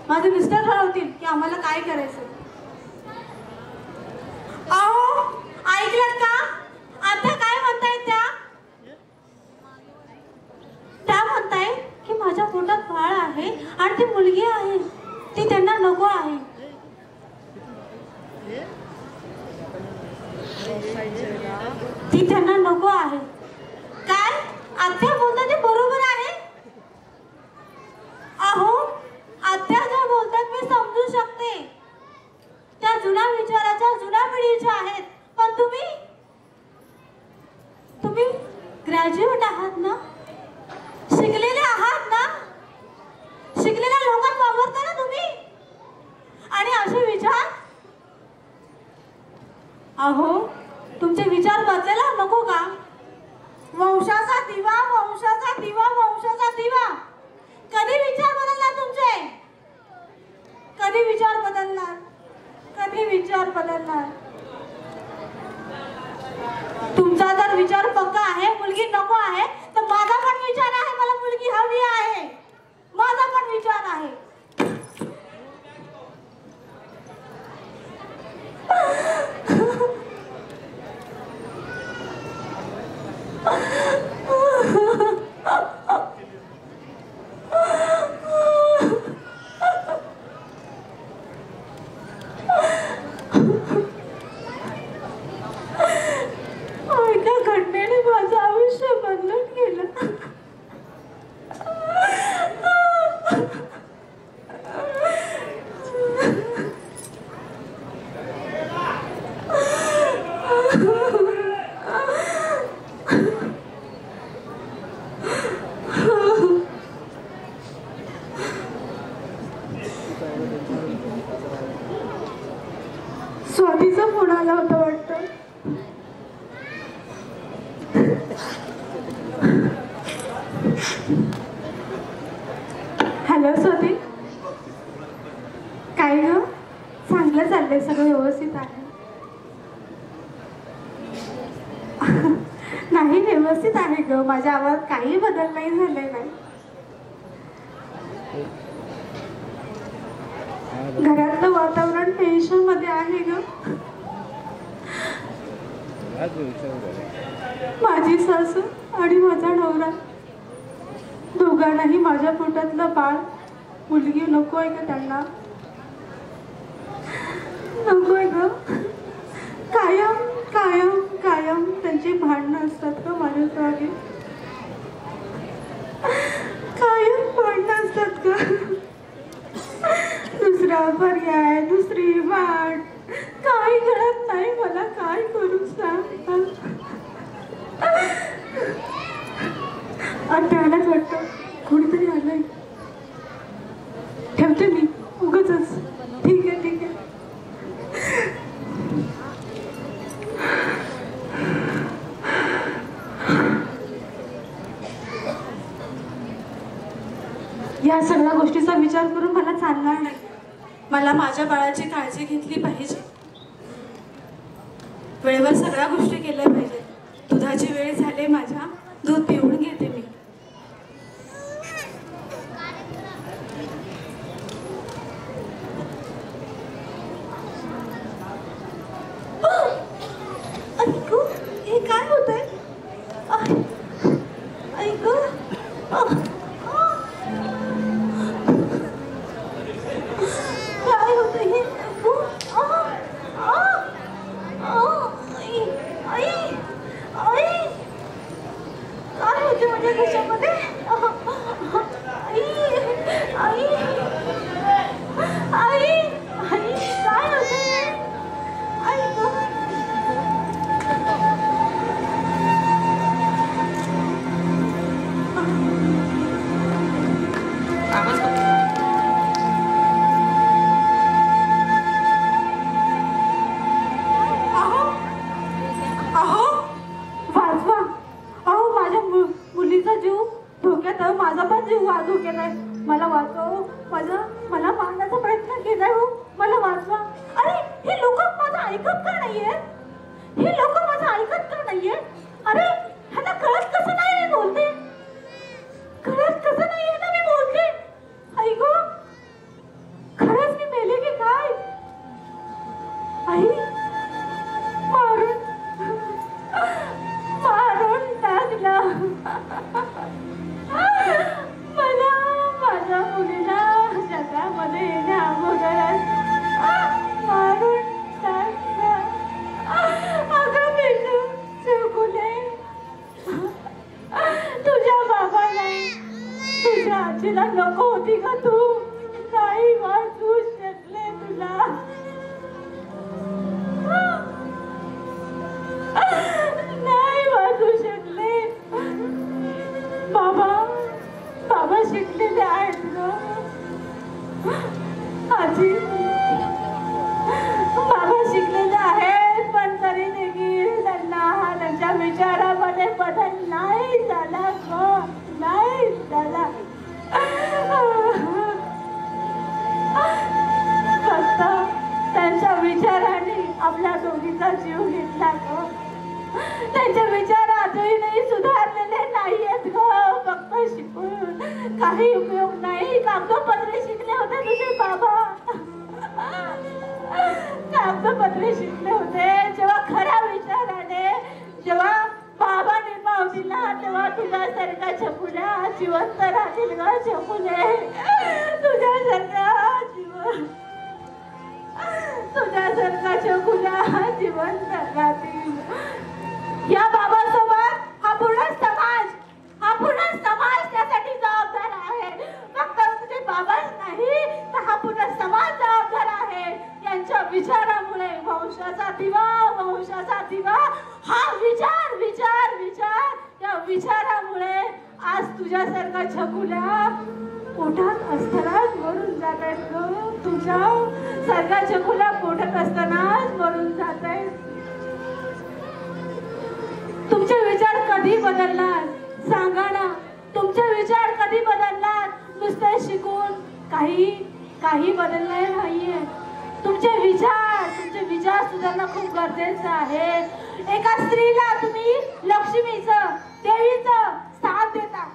माझे मिस्टर ठरवतील की आम्हाला काय करायचं. अहो ऐकलं का? आता काय म्हणतायत त्या म्हणताय की माझ्या पोटात बाळ आहे आणि ती मुलगी आहे ती त्यांना नको आहे. ती त्यांना नको आहे. काय आत्या बोलतात ते बरोबर आहे. अहो आत्या ज्या बोलतात मी समजू शकते. त्या जुन्या विचाराच्या जुन्या पिढीच्या आहेत. पण तुम्ही ग्रॅज्युएट आहात ना. शिकलेले आहात ना. शिकलेल्या लोकांत वावरता ना तुम्ही. आणि असे विचार अहो तुमचे विचार बदलायला नको का? वंशाचा दिवा वंशाचा दिवा वंशाचा दिवा. कधी विचार बदलणार तुमचे? कधी विचार बदलणार? कधी विचार बदलणार? तुमचा जर विचार पक्का आहे मुलगी नको आहे तर माझा पण विचार आहे मला मुलगी हवी आहे. माझा पण विचार आहे. स्वातीचा फोन आला होता वाटतं. हॅलो स्वाती, काय ग? चांगलं चाललंय, सगळं व्यवस्थित आहे? नाही व्यवस्थित आहे ग, माझ्या आवाज काही बदल नाही झालाय. नाही, घरातलं वातावरण टेन्शन मध्ये आहे ग. माझी सासू आणि माझा नवरा दोघांनाही माझ्या पोटातलं बाळ, मुलगी नको आहे का त्यांना? नको आहे ग. कायम कायम कायम त्यांची भांडणं असतात का माझ्या जागी? कायम भांडणं असतात का? दुसरा पर्याय, दुसरी वाट काही कळत नाही मला. काय करू सांग? आता आलाच वाटतं, कोणीतरी आलंय. ठेवते मी, उगाचच. ठीक आहे ठीक आहे. या सगळ्या गोष्टीचा विचार करून मला चालणार नाही. मला माझ्या बाळाची काळजी घेतली पाहिजे. वेळेवर सगळ्या गोष्टी केल्या पाहिजेत. दुधाची वेळ झाली, माझ्या दूध पिऊन घेते मी. ऐकू, हे काय होतंय? ऐकू, काय होतंय हे? काय होते माझ्या घशामध्ये? आई आई आई काय होते? मुलीचा जीव धोक्यात आहे, माझा पण जीव धोक्यात आहे. मला वाचव, मला मारण्याचा प्रयत्न केलाय. हो, मला वाचवा. अरे हे लोक माझं ऐकत का नाहीये? हे लोक माझं ऐकत का नाहीये? अरे ह्यांना कळत कसं नाही मी बोलते? कळत कसं नाहीये ना मी बोलते? आई गो, खरंच मी मेले की काय? आई मारून टाकला मला. माझ्या मुलीला जगामध्ये येण्या अगोदरच मारून टाकला. अगं बिंदू चुकुले, तुझ्या बाबाला, तुझ्या आजीला नको होती का तू? नाही वाचू शकले तुला. नाही वाचू शकले. बाबा शिकलेले आहेत ग आजी. बाबा शिकलेले आहेत, पण तरी देखील त्यांना त्यांच्या विचारामध्ये बदल नाही झाला ग, नाही झाला. फक्त त्यांच्या विचाराने आपल्या दोघीचा जीव घेतला ग. त्यांचे विचार आजही सुधारलेले नाहीयेत ग. फक्त शिकून काही उपयोग नाही. कागदोपत्री शिकले होते तुझे बाबा, कागदोपत्री शिकले होते. जेव्हा खऱ्या विचाराने जेव्हा बाबा निर्मावतील ना, तेव्हा तुझ्यासारख्या छकुल्या जिवंत राहतील ग. छकुले, तुझ्यासारख्या छकुल्या जिवंत राहतील. या बाबासोबत हा पूर्ण समाज त्यासाठी जबाबदार आहे. फक्त तुझे बाबाच नाही, तर हा पूर्ण समाज जबाबदार आहे. यांच्या विचारामुळे वंशाचा दिवा हा विचार या विचारामुळे आज तुझ्यासारखा छकुल्या पोटात अस्थिरात मरून जात आहेत ग. सर्गाच्या खुला पोटात असतानाच मरून जात आहे. तुमचे विचार कधी बदलणार सांगा ना. तुमचे विचार कधी बदलणार? नुसते शिकून काही बदलणार नाहीये. तुमचे विचार सुधारणं खूप गरजेचं आहे. एका स्त्रीला तुम्ही लक्ष्मीचं देवीचं स्थान देता.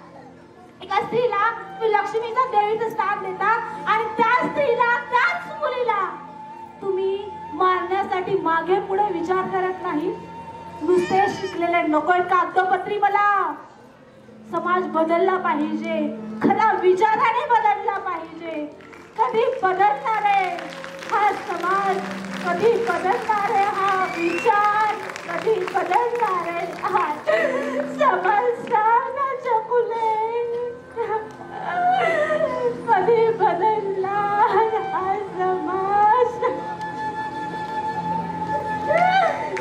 एका स्त्रीला तुम्ही लक्ष्मीचं देवीचं स्थान देता आणि त्या स्त्रीला त्याच मुलीला तुम्ही मारण्यासाठी मागे पुढे विचार करत नाही. नुसते शिकलेले नकोय कागदोपत्री मला. समाज बदलला पाहिजे. खरा विचाराने बदलला पाहिजे. कधी बदलणार आहे हा समाज? कधी बदलणार आहे हा विचार? कधी बदलणार आहे हा समाज? चकुले कधी बदलणार हा समाज?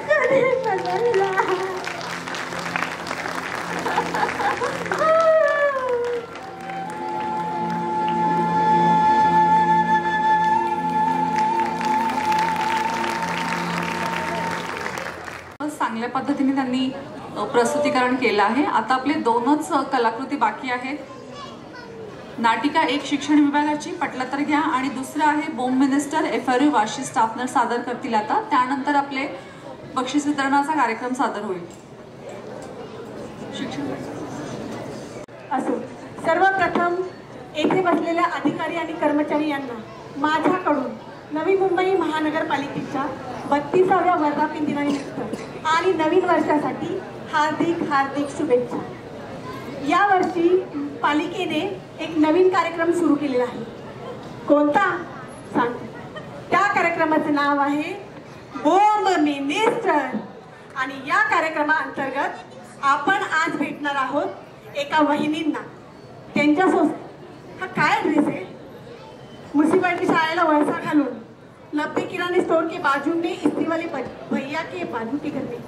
कधी बदलला? चांगल्या पद्धतीने त्यांनी प्रस्तुतीकरण केलं आहे. आता आपले दोनच कलाकृती बाकी आहेत. नाटिका एक शिक्षण विभागाची पटलं तर घ्या आणि दुसरं आहे बोम मिनिस्टर FRU वाशी स्टाफनर सादर करतील. आता त्यानंतर आपले बक्षीस वितरणाचा कार्यक्रम सादर होईल. असो, सर्वप्रथम येथे बसलेल्या अधिकारी आणि कर्मचारी यांना माझ्याकडून नवी मुंबई महानगरपालिकेच्या 32व्या वर्धापन दिनानिमित्त आणि नवीन वर्षासाठी हार्दिक हार्दिक शुभेच्छा. यावर्षी पालिकेने एक नवीन कार्यक्रम सुरू केलेला आहे. कोणता सांगते. त्या कार्यक्रमाचे नाव आहे बोम मिनिस्टर. आणि या कार्यक्रमाअंतर्गत आपण आज भेटणार आहोत एका वहिनींना. त्यांच्या हा काय ड्रेस आहे? म्युन्सिपॅलिटी शाळेला वळसा घालून लब्बे किराणे स्टोर के बाजू में इस्त्री वाले भैया के बाजू के घर में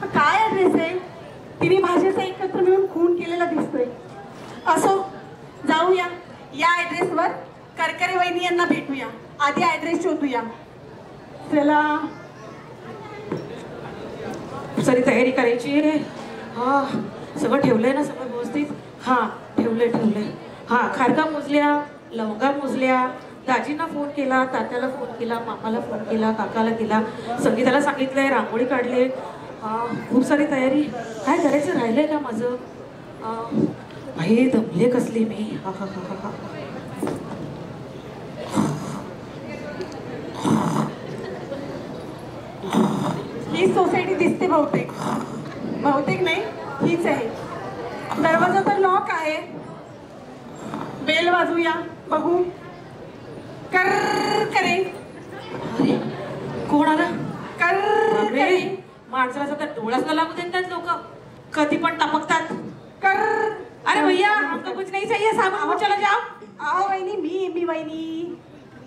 हा काय ड्रेस आहे? तिने भाषेचा एकत्र मिळून खून केलेला दिसतोय. असो, जाऊया या ॲड्रेसवर करकरे वहिनी यांना भेटूया. आधी ॲड्रेस शोधूया. चला, सारी तयारी करायची आहे. हा, सगळं ठेवलंय ना? सगळं व्यवस्थित? हा, ठेवलंय. हा, खारका मोजल्या, लवंगा मोजल्या, दाजींना फोन केला, तात्याला फोन केला, मामाला फोन केला, काकाला केला, संगीताला सांगितलंय, रांगोळी काढले. खूप सारी तयारी. काय करायचं राहिलंय का माझं? भाई दमले कसली मी. हा हा हा हा. ही सोसायटी दिसते बहुतेक. बहुतेक नाही, हीच आहे. दरवाजा तर लॉक आहे. बेल वाजूया, बघू. कर करे. कोण आला? कर करे. माणसाला तर डोळाच लागू देतात लोक. कधी पण टपकतात. कर. अरे भैया, हमको कुछ नहीं चाहिए, सामान चला जाओ. आओ वहिनी, मी वहिनी.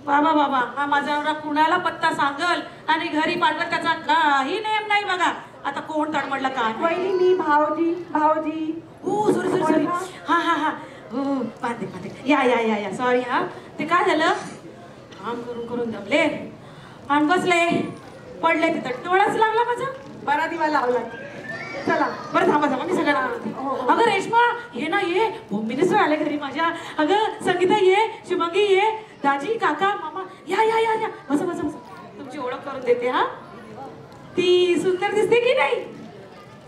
बाबा बाबा, हा माझा नवरा कुणाला पत्ता सांगल आणि घरी पाठवल त्याचा काही नेम नाही बघा. आता कोण तडमडलं काय? वहिनी, मी भाऊजी. हो, सॉरी. हा. हो, बांधे. या. सॉरी. हा, ते काय झालं? काम करून दमले आणि बसले, पडले तिथं. डोळाच लागला माझा. बरा दिवा लावला. चला, बरं थांबा मी सगळ्यांना. अगं रेश्मा, ये ना, ये होम मिनिस्टर आले घरी माझ्या. अगं संगीता ये, शुभंगी ये, दाजी, काका, मामा, या. बस. तुमची ओळख करून देते. हा, ती सुंदर दिसते की नाही?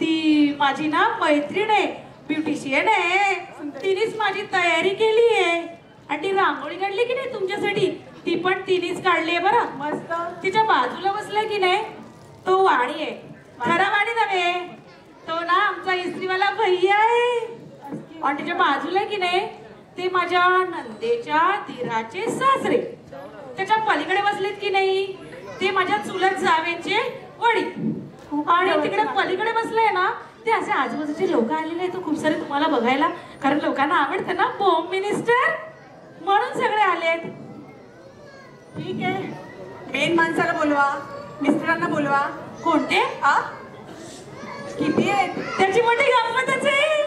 ती माझी ना मैत्रीण आहे, ब्युटिशियन आहे. तिनेच माझी तयारी केली आहे. आणि ती रांगोळी काढली की नाही तुमच्यासाठी, ती पण तिनेच काढली आहे बरं. मस्त. तिच्या बाजूला बसलाय की नाही, तो वाणी आहे. खरा वाणी नव्हे, तो ना आमचा इस्त्रीवाला भैया आहे. आणि त्याच्या बाजूला की नाही, ते माझ्या नंदेच्या दिराचे सासरे. त्याच्या पलीकडे बसलेत की नाही, ते माझ्या चुलत जावेचे वडील. आणि तिकडे पलीकडे बसलाय ना, ते असे आजूबाजूचे लोक आलेले आहेत खूप सारे तुम्हाला बघायला. कारण लोकांना आवडतं ना बोम मिनिस्टर, म्हणून सगळे आलेत. ठीक आहे, मेन माणसाला बोलवा, मिस्टरांना बोलवा. कोणते? किती आहेत? त्याची मोठी गंमतच आहे.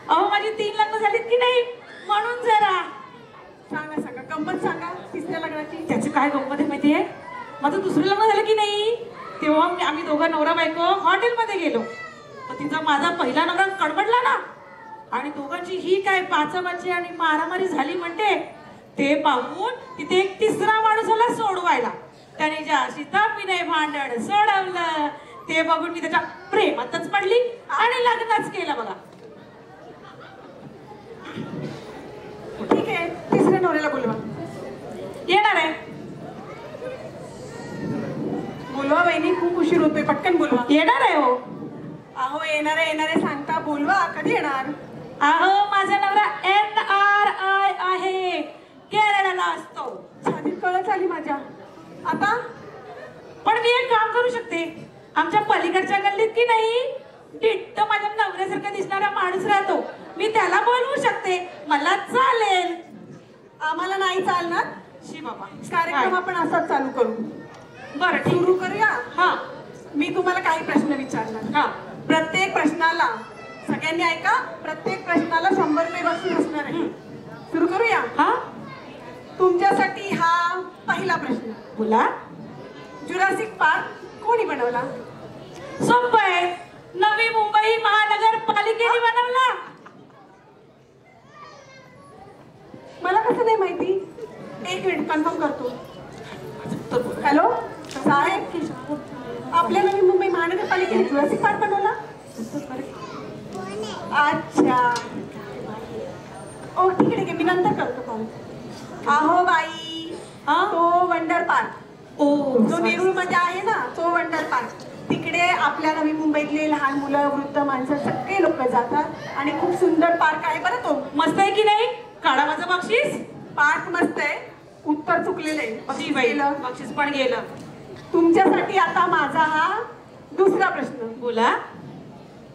अहो, माझी 3 लग्न झालीत की नाही, म्हणून जरा सांगा गंमत सांगा. तिसऱ्या लग्नाची? त्याची काय गंमत आहे माहितीये? माझं दुसरं लग्न झालं की नाही तेव्हा आम्ही दोघं नवरा बायको हॉटेलमध्ये गेलो. तर तिचा माझा पहिला नवरा कडबडला ना आणि दोघांची ही काय पाचापाची आणि मारामारी झाली म्हणते. ते पाहून तिथे एक तिसरा माणूस आला सोडवायला. त्याने ज्या सीतापीने भांडण सोडवलं ते बघून मी त्याच्या प्रेमातच पडली आणि लग्नच केलं बघा. ठीक आहे, तिसऱ्या नवऱ्याला बोलवा. येणार आहे? बोलवा वहिनी, खूप उशीर होतोय, पटकन बोलवा. येणार आहे हो. अहो येणार आहे सांगता, बोलवा. कधी येणार? अहो माझा नवरा NRI आहे, केरळला असतो. साधी कळत आली माझ्या आता. पण मी एक काम करू शकते. आमच्या पलीकडच्या गल्लीत की नाही डिट्ट माझ्या नवऱ्यासारखा दिसणारा माणूस राहतो, मी त्याला बोलवू शकते. मला चालेल. आम्हाला नाही चालणार शी बाबा. कार्यक्रम आपण असाच चालू करू. बरं सुरू करूया. हा, मी तुम्हाला काही प्रश्न विचारणार. हा, प्रत्येक प्रश्नाला सगळ्यांनी ऐका, प्रत्येक प्रश्नाला 100 रुपये बक्षीस असणार आहे. सुरू करूया. हा, तुमच्यासाठी हा पहिला प्रश्न. बोला. जुरासिक पार्क कोणी बनवला? सोपं आहे, नवी मुंबई महानगरपालिकेने बनवला. मला कसं नाही माहिती? एक मिनिट कन्फर्म करतो. हॅलो साहेब, आपल्या नवी मुंबई महानगरपालिकेने जुरासिक पार्क बनवला? अच्छा, ओ ठीक आहे, मी नंतर करतो कॉल. अहो बाई, तो वंडर पार्क जो नेरूळ मध्ये आहे ना, तो वंडर पार्क. तिकडे आपल्या नवी मुंबईतले लहान मुलं, वृद्ध माणसं सगळे लोक जातात आणि खूप सुंदर पार्क आहे बरं. तो मस्त आहे की नाही? काढा माझं बक्षीस. पार्क मस्त आहे, उत्तर चुकलेलं आहे. बक्षीस पण गेलं. तुमच्यासाठी आता माझा हा दुसरा प्रश्न. बोला.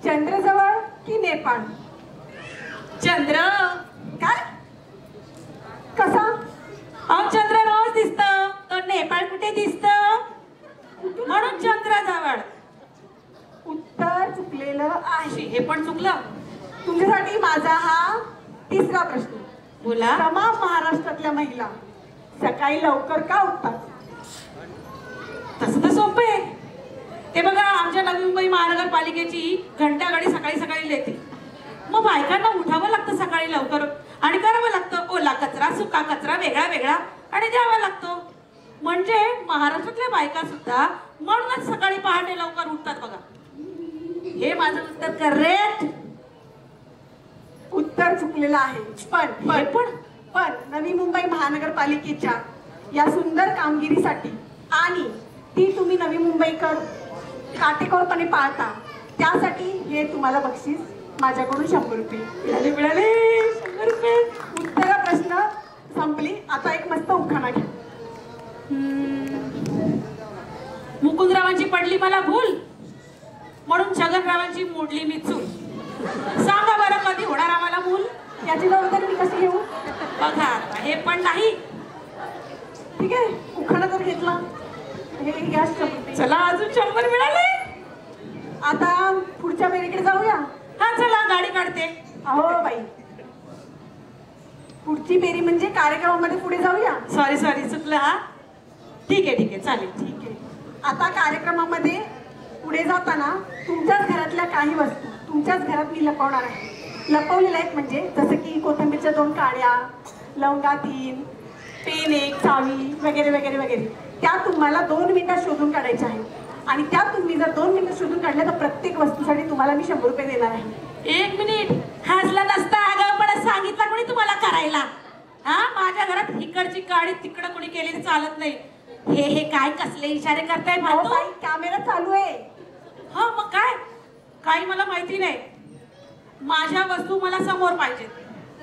चंद्रजवळ की नेपाळ? चंद्र. काय? कसा? अहो चंद्र रोज दिसत, तो नेपाळ कुठे दिसत? म्हणून चंद्राजवळ. उत्तर चुकलेलं आहे. हे पण चुकलं. तुमच्यासाठी माझा हा तिसरा प्रश्न. बोला. तमाम महाराष्ट्रातल्या महिला सकाळी लवकर का उठतात? तसं तर सोपं आहे. ते बघा, आमच्या नवी मुंबई महानगरपालिकेची घंटागाडी सकाळी सकाळी येते. मग बायकांना उठावं लागतं सकाळी लवकर आणि करावं लागतं. ओला कचरा, सुका कचरा वेगळा वेगळा आणि द्यावा लागतो. म्हणजे महाराष्ट्रातल्या बायका सुद्धा म्हणूनच सकाळी पहाटे लवकर उठतात बघा. हे माझं उत्तर करेक्ट. उत्तर चुकलेलं आहे. पण नवी मुंबई महानगरपालिकेच्या या सुंदर कामगिरीसाठी आणि ती तुम्ही नवी मुंबईकर काटेकोरपणे पाळता त्यासाठी हे तुम्हाला बक्षीस माझ्याकडून 100 रुपये मिळाले. 100 रुपये. उत्तर प्रश्न संपली. आता एक मस्त उखाणा घ्या. मुकुंदरावांची पडली मला भूल, म्हणून छगनरावांची मोडली मी चूल. सांगा बरं कधी होणार आम्हाला मूल? याची जबाबदारी मी कशी घेऊ? बघा हे पण नाही. ठीक आहे, उखाणा तर घेतला. हे गॅस. चला अजून 100 मिळाले. आता पुढच्या फेरीकडे जाऊया. हा चला, गाडी काढते. अहो बाई, पुढची फेरी म्हणजे कार्यक्रमामध्ये पुढे जाऊया. सॉरी चुकलं. हा ठीक आहे चालेल. ठीक आहे. आता कार्यक्रमामध्ये पुढे जाताना तुमच्याच घरातल्या काही वस्तू तुमच्याच घरात मी लपवणार आहे. लपवलेल्या आहेत म्हणजे जसं की कोथिंबीरच्या 2 काड्या, लवंगा 3, पेन 1, चावी वगैरे वगैरे वगैरे. त्या तुम्हाला 2 मिनिटात शोधून काढायच्या आहेत. आणि त्यात तुम्ही जर 2 मिनिटं शोधून काढल्या तर प्रत्येक वस्तूसाठी तुम्हाला मी 100 रुपये देणार आहे. 1 मिनिट हसला नसता आगाऊपणा सांगितला कोणी तुम्हाला करायला? हा, माझ्या घरात इकडची काडी तिकडं कोणी केली तर चालत नाही. हे काय कसले इशारे करताय? कॅमेरा चालू आहे. हा मग काय? काही मला माहिती नाही. माझ्या वस्तू मला समोर पाहिजेत.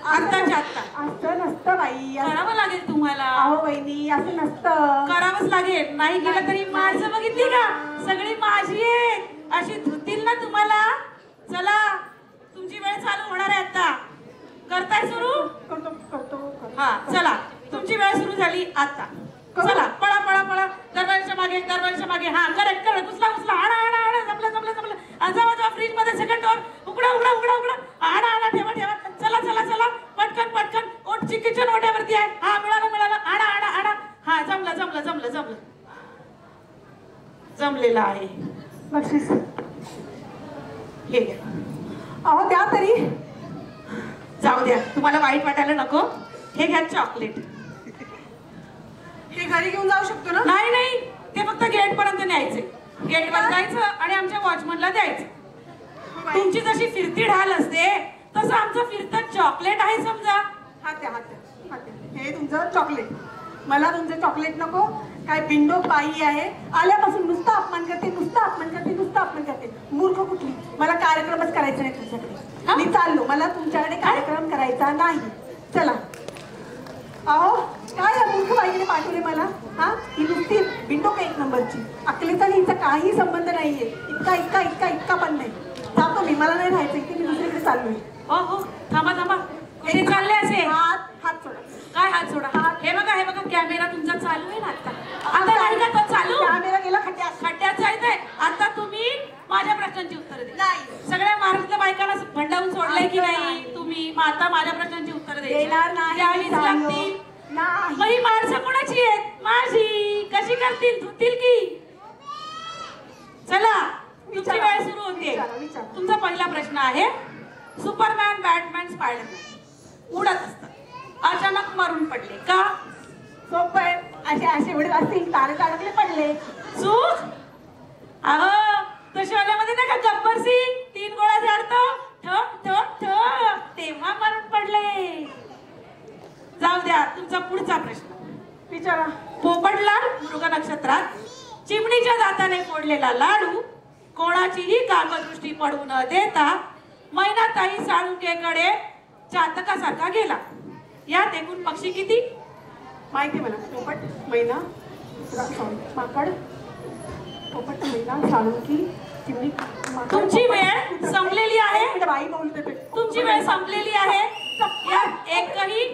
आत्ताच्या आत्ता. असं नसतं बाई, करावं लागेल तुम्हाला. अहो बहिणी, असं नसतं. करावंच लागेल. नाही केलं तरी माणसं बघितली का सगळी माझी आहे अशी धुतील ना तुम्हाला. चला, तुमची वेळ चालू होणार आहे आता. करताय सुरू? करतो. हा चला, तुमची वेळ सुरू झाली आता. चला, पळा पळा पळा. दरवाजाच्या मागे. हा करेक्ट. उचला. आणा. जमलं. जावा फ्रीज मध्ये. सेकंड डोर उघडा. आणा. ठेवा. चला. पटकन. ओटची किचन ओट्यावरती आहे. हा मिळालं. आणा. जमलं जमलं जमलं जमलेलं आहे. बक्षीस हे घ्या. अहो द्या तरी. जाऊ द्या, तुम्हाला वाईट वाटायला नको. हे घ्या चॉकलेट. हे घरी घेऊन जाऊ शकतो ना? नाही नाही, ते फक्त गेट पर्यंत न्यायचे. गेटवर जायचं आणि आमच्या वॉचमनला द्यायचं. तुमची जशी फिरती ढाल असते तसं आमचं फिरतं चॉकलेट आहे समजा. हात द्या हात द्या हात द्या. हे तुमचं चॉकलेट. मला तुमचं चॉकलेट नको. काय बिंडो बाई आहे, आल्यापासून नुसतं अपमान करते, नुसतं अपमान करते, नुसतं अपमान करते. मूर्ख कुठली. मला कार्यक्रमच करायचा नाही तुमच्याकडे. मी चाललो. मला तुमच्याकडे कार्यक्रम करायचा नाही. चला. अहो काय या मूर्ख बाईकडे पाठवले मला? हा, ही नुसती बिंडो का एक नंबरची. अकलेचा आणि हिचा काही संबंध नाहीये. इतका इतका इतका इतका पण नाही. जातो मी. मला नाही राहायचं इथे. मी दुसरीकडे चाललोय. हो थांबा थांबा. कुठे चालले असे? हात हात सोडा. काय हात सोडा? हे बघा कॅमेरा तुमचा चालू आहे ना आता. आता नाही का तो चालू? कॅमेरा गेला खड्ड्यात. खड्ड्यात जायचंय. आता तुम्ही माझ्या प्रश्नांची उत्तरं द्या. नाही. सगळ्या महाराष्ट्रातल्या बायकांना भंडावून सोडलंय की नाही तुम्ही? मग आता माझ्या प्रश्नांची उत्तरं देणार नाही. द्यावीच लागतील. मग ही माणसं कोणाची आहेत? माझी. कशी करतील? धुतील की? चला तुमची वेळ सुरू होते. तुमचा पहिला प्रश्न आहे, सुपरमॅन, बॅटमॅन, स्पायडरमॅन उडत असतात, अचानक मरून पडले का? सोपं आहे. असे उडत असतील, तारे अडकले पडले. चूक. अहो तशावाल्यामध्ये नाही का गब्बर सिंग 3 गोळ्या झाडतो ठक ठक ठक, तेव्हा मरून पडले. जाऊ द्या, तुमचा पुढचा प्रश्न विचारा. पोपटलाल मृग नक्षत्रात चिमणीच्या दाताने फोडलेला लाडू कोणाचीही काकदृष्टी पडू न देता मैनाताई साळुंकेकडे चातकासारखा गेला. यात एकूण पक्षी किती? माहिती मला. पोपट, मैना, माकड, पोपट, मैना, साळुंकी, चिमणी. तुमची वेळ संपलेली आहे. बाई बोलते. तुमची वेळ संपलेली आहे. यात एकही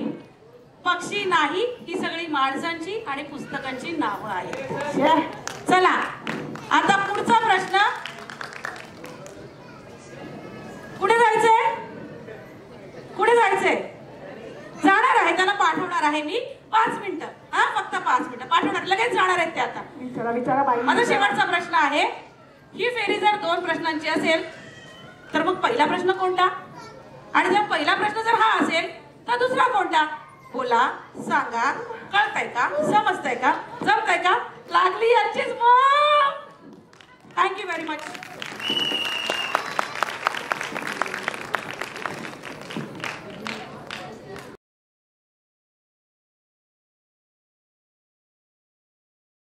पक्षी नाही. ही सगळी माणसांची आणि पुस्तकांची नावं आहेत. चला आता पुढचा प्रश्न. कुठे जायचंय? कुठे जायचंय? जाणार आहे, त्यांना पाठवणार आहे मी 5 मिनिटं. हा, फक्त 5 मिनिटं पाठवणार. लगेच जाणार आहेत ते आता. विचारा विचारा बाई. माझा शेवटचा प्रश्न आहे, ही फेरी जर 2 प्रश्नांची असेल तर मग पहिला प्रश्न कोणता? आणि जर पहिला प्रश्न जर हा असेल तर दुसरा कोणता? बोला, सांगा. कळतंय का? समजतंय का? जमतंय का? लागली यांचीच मग. Thank you very much.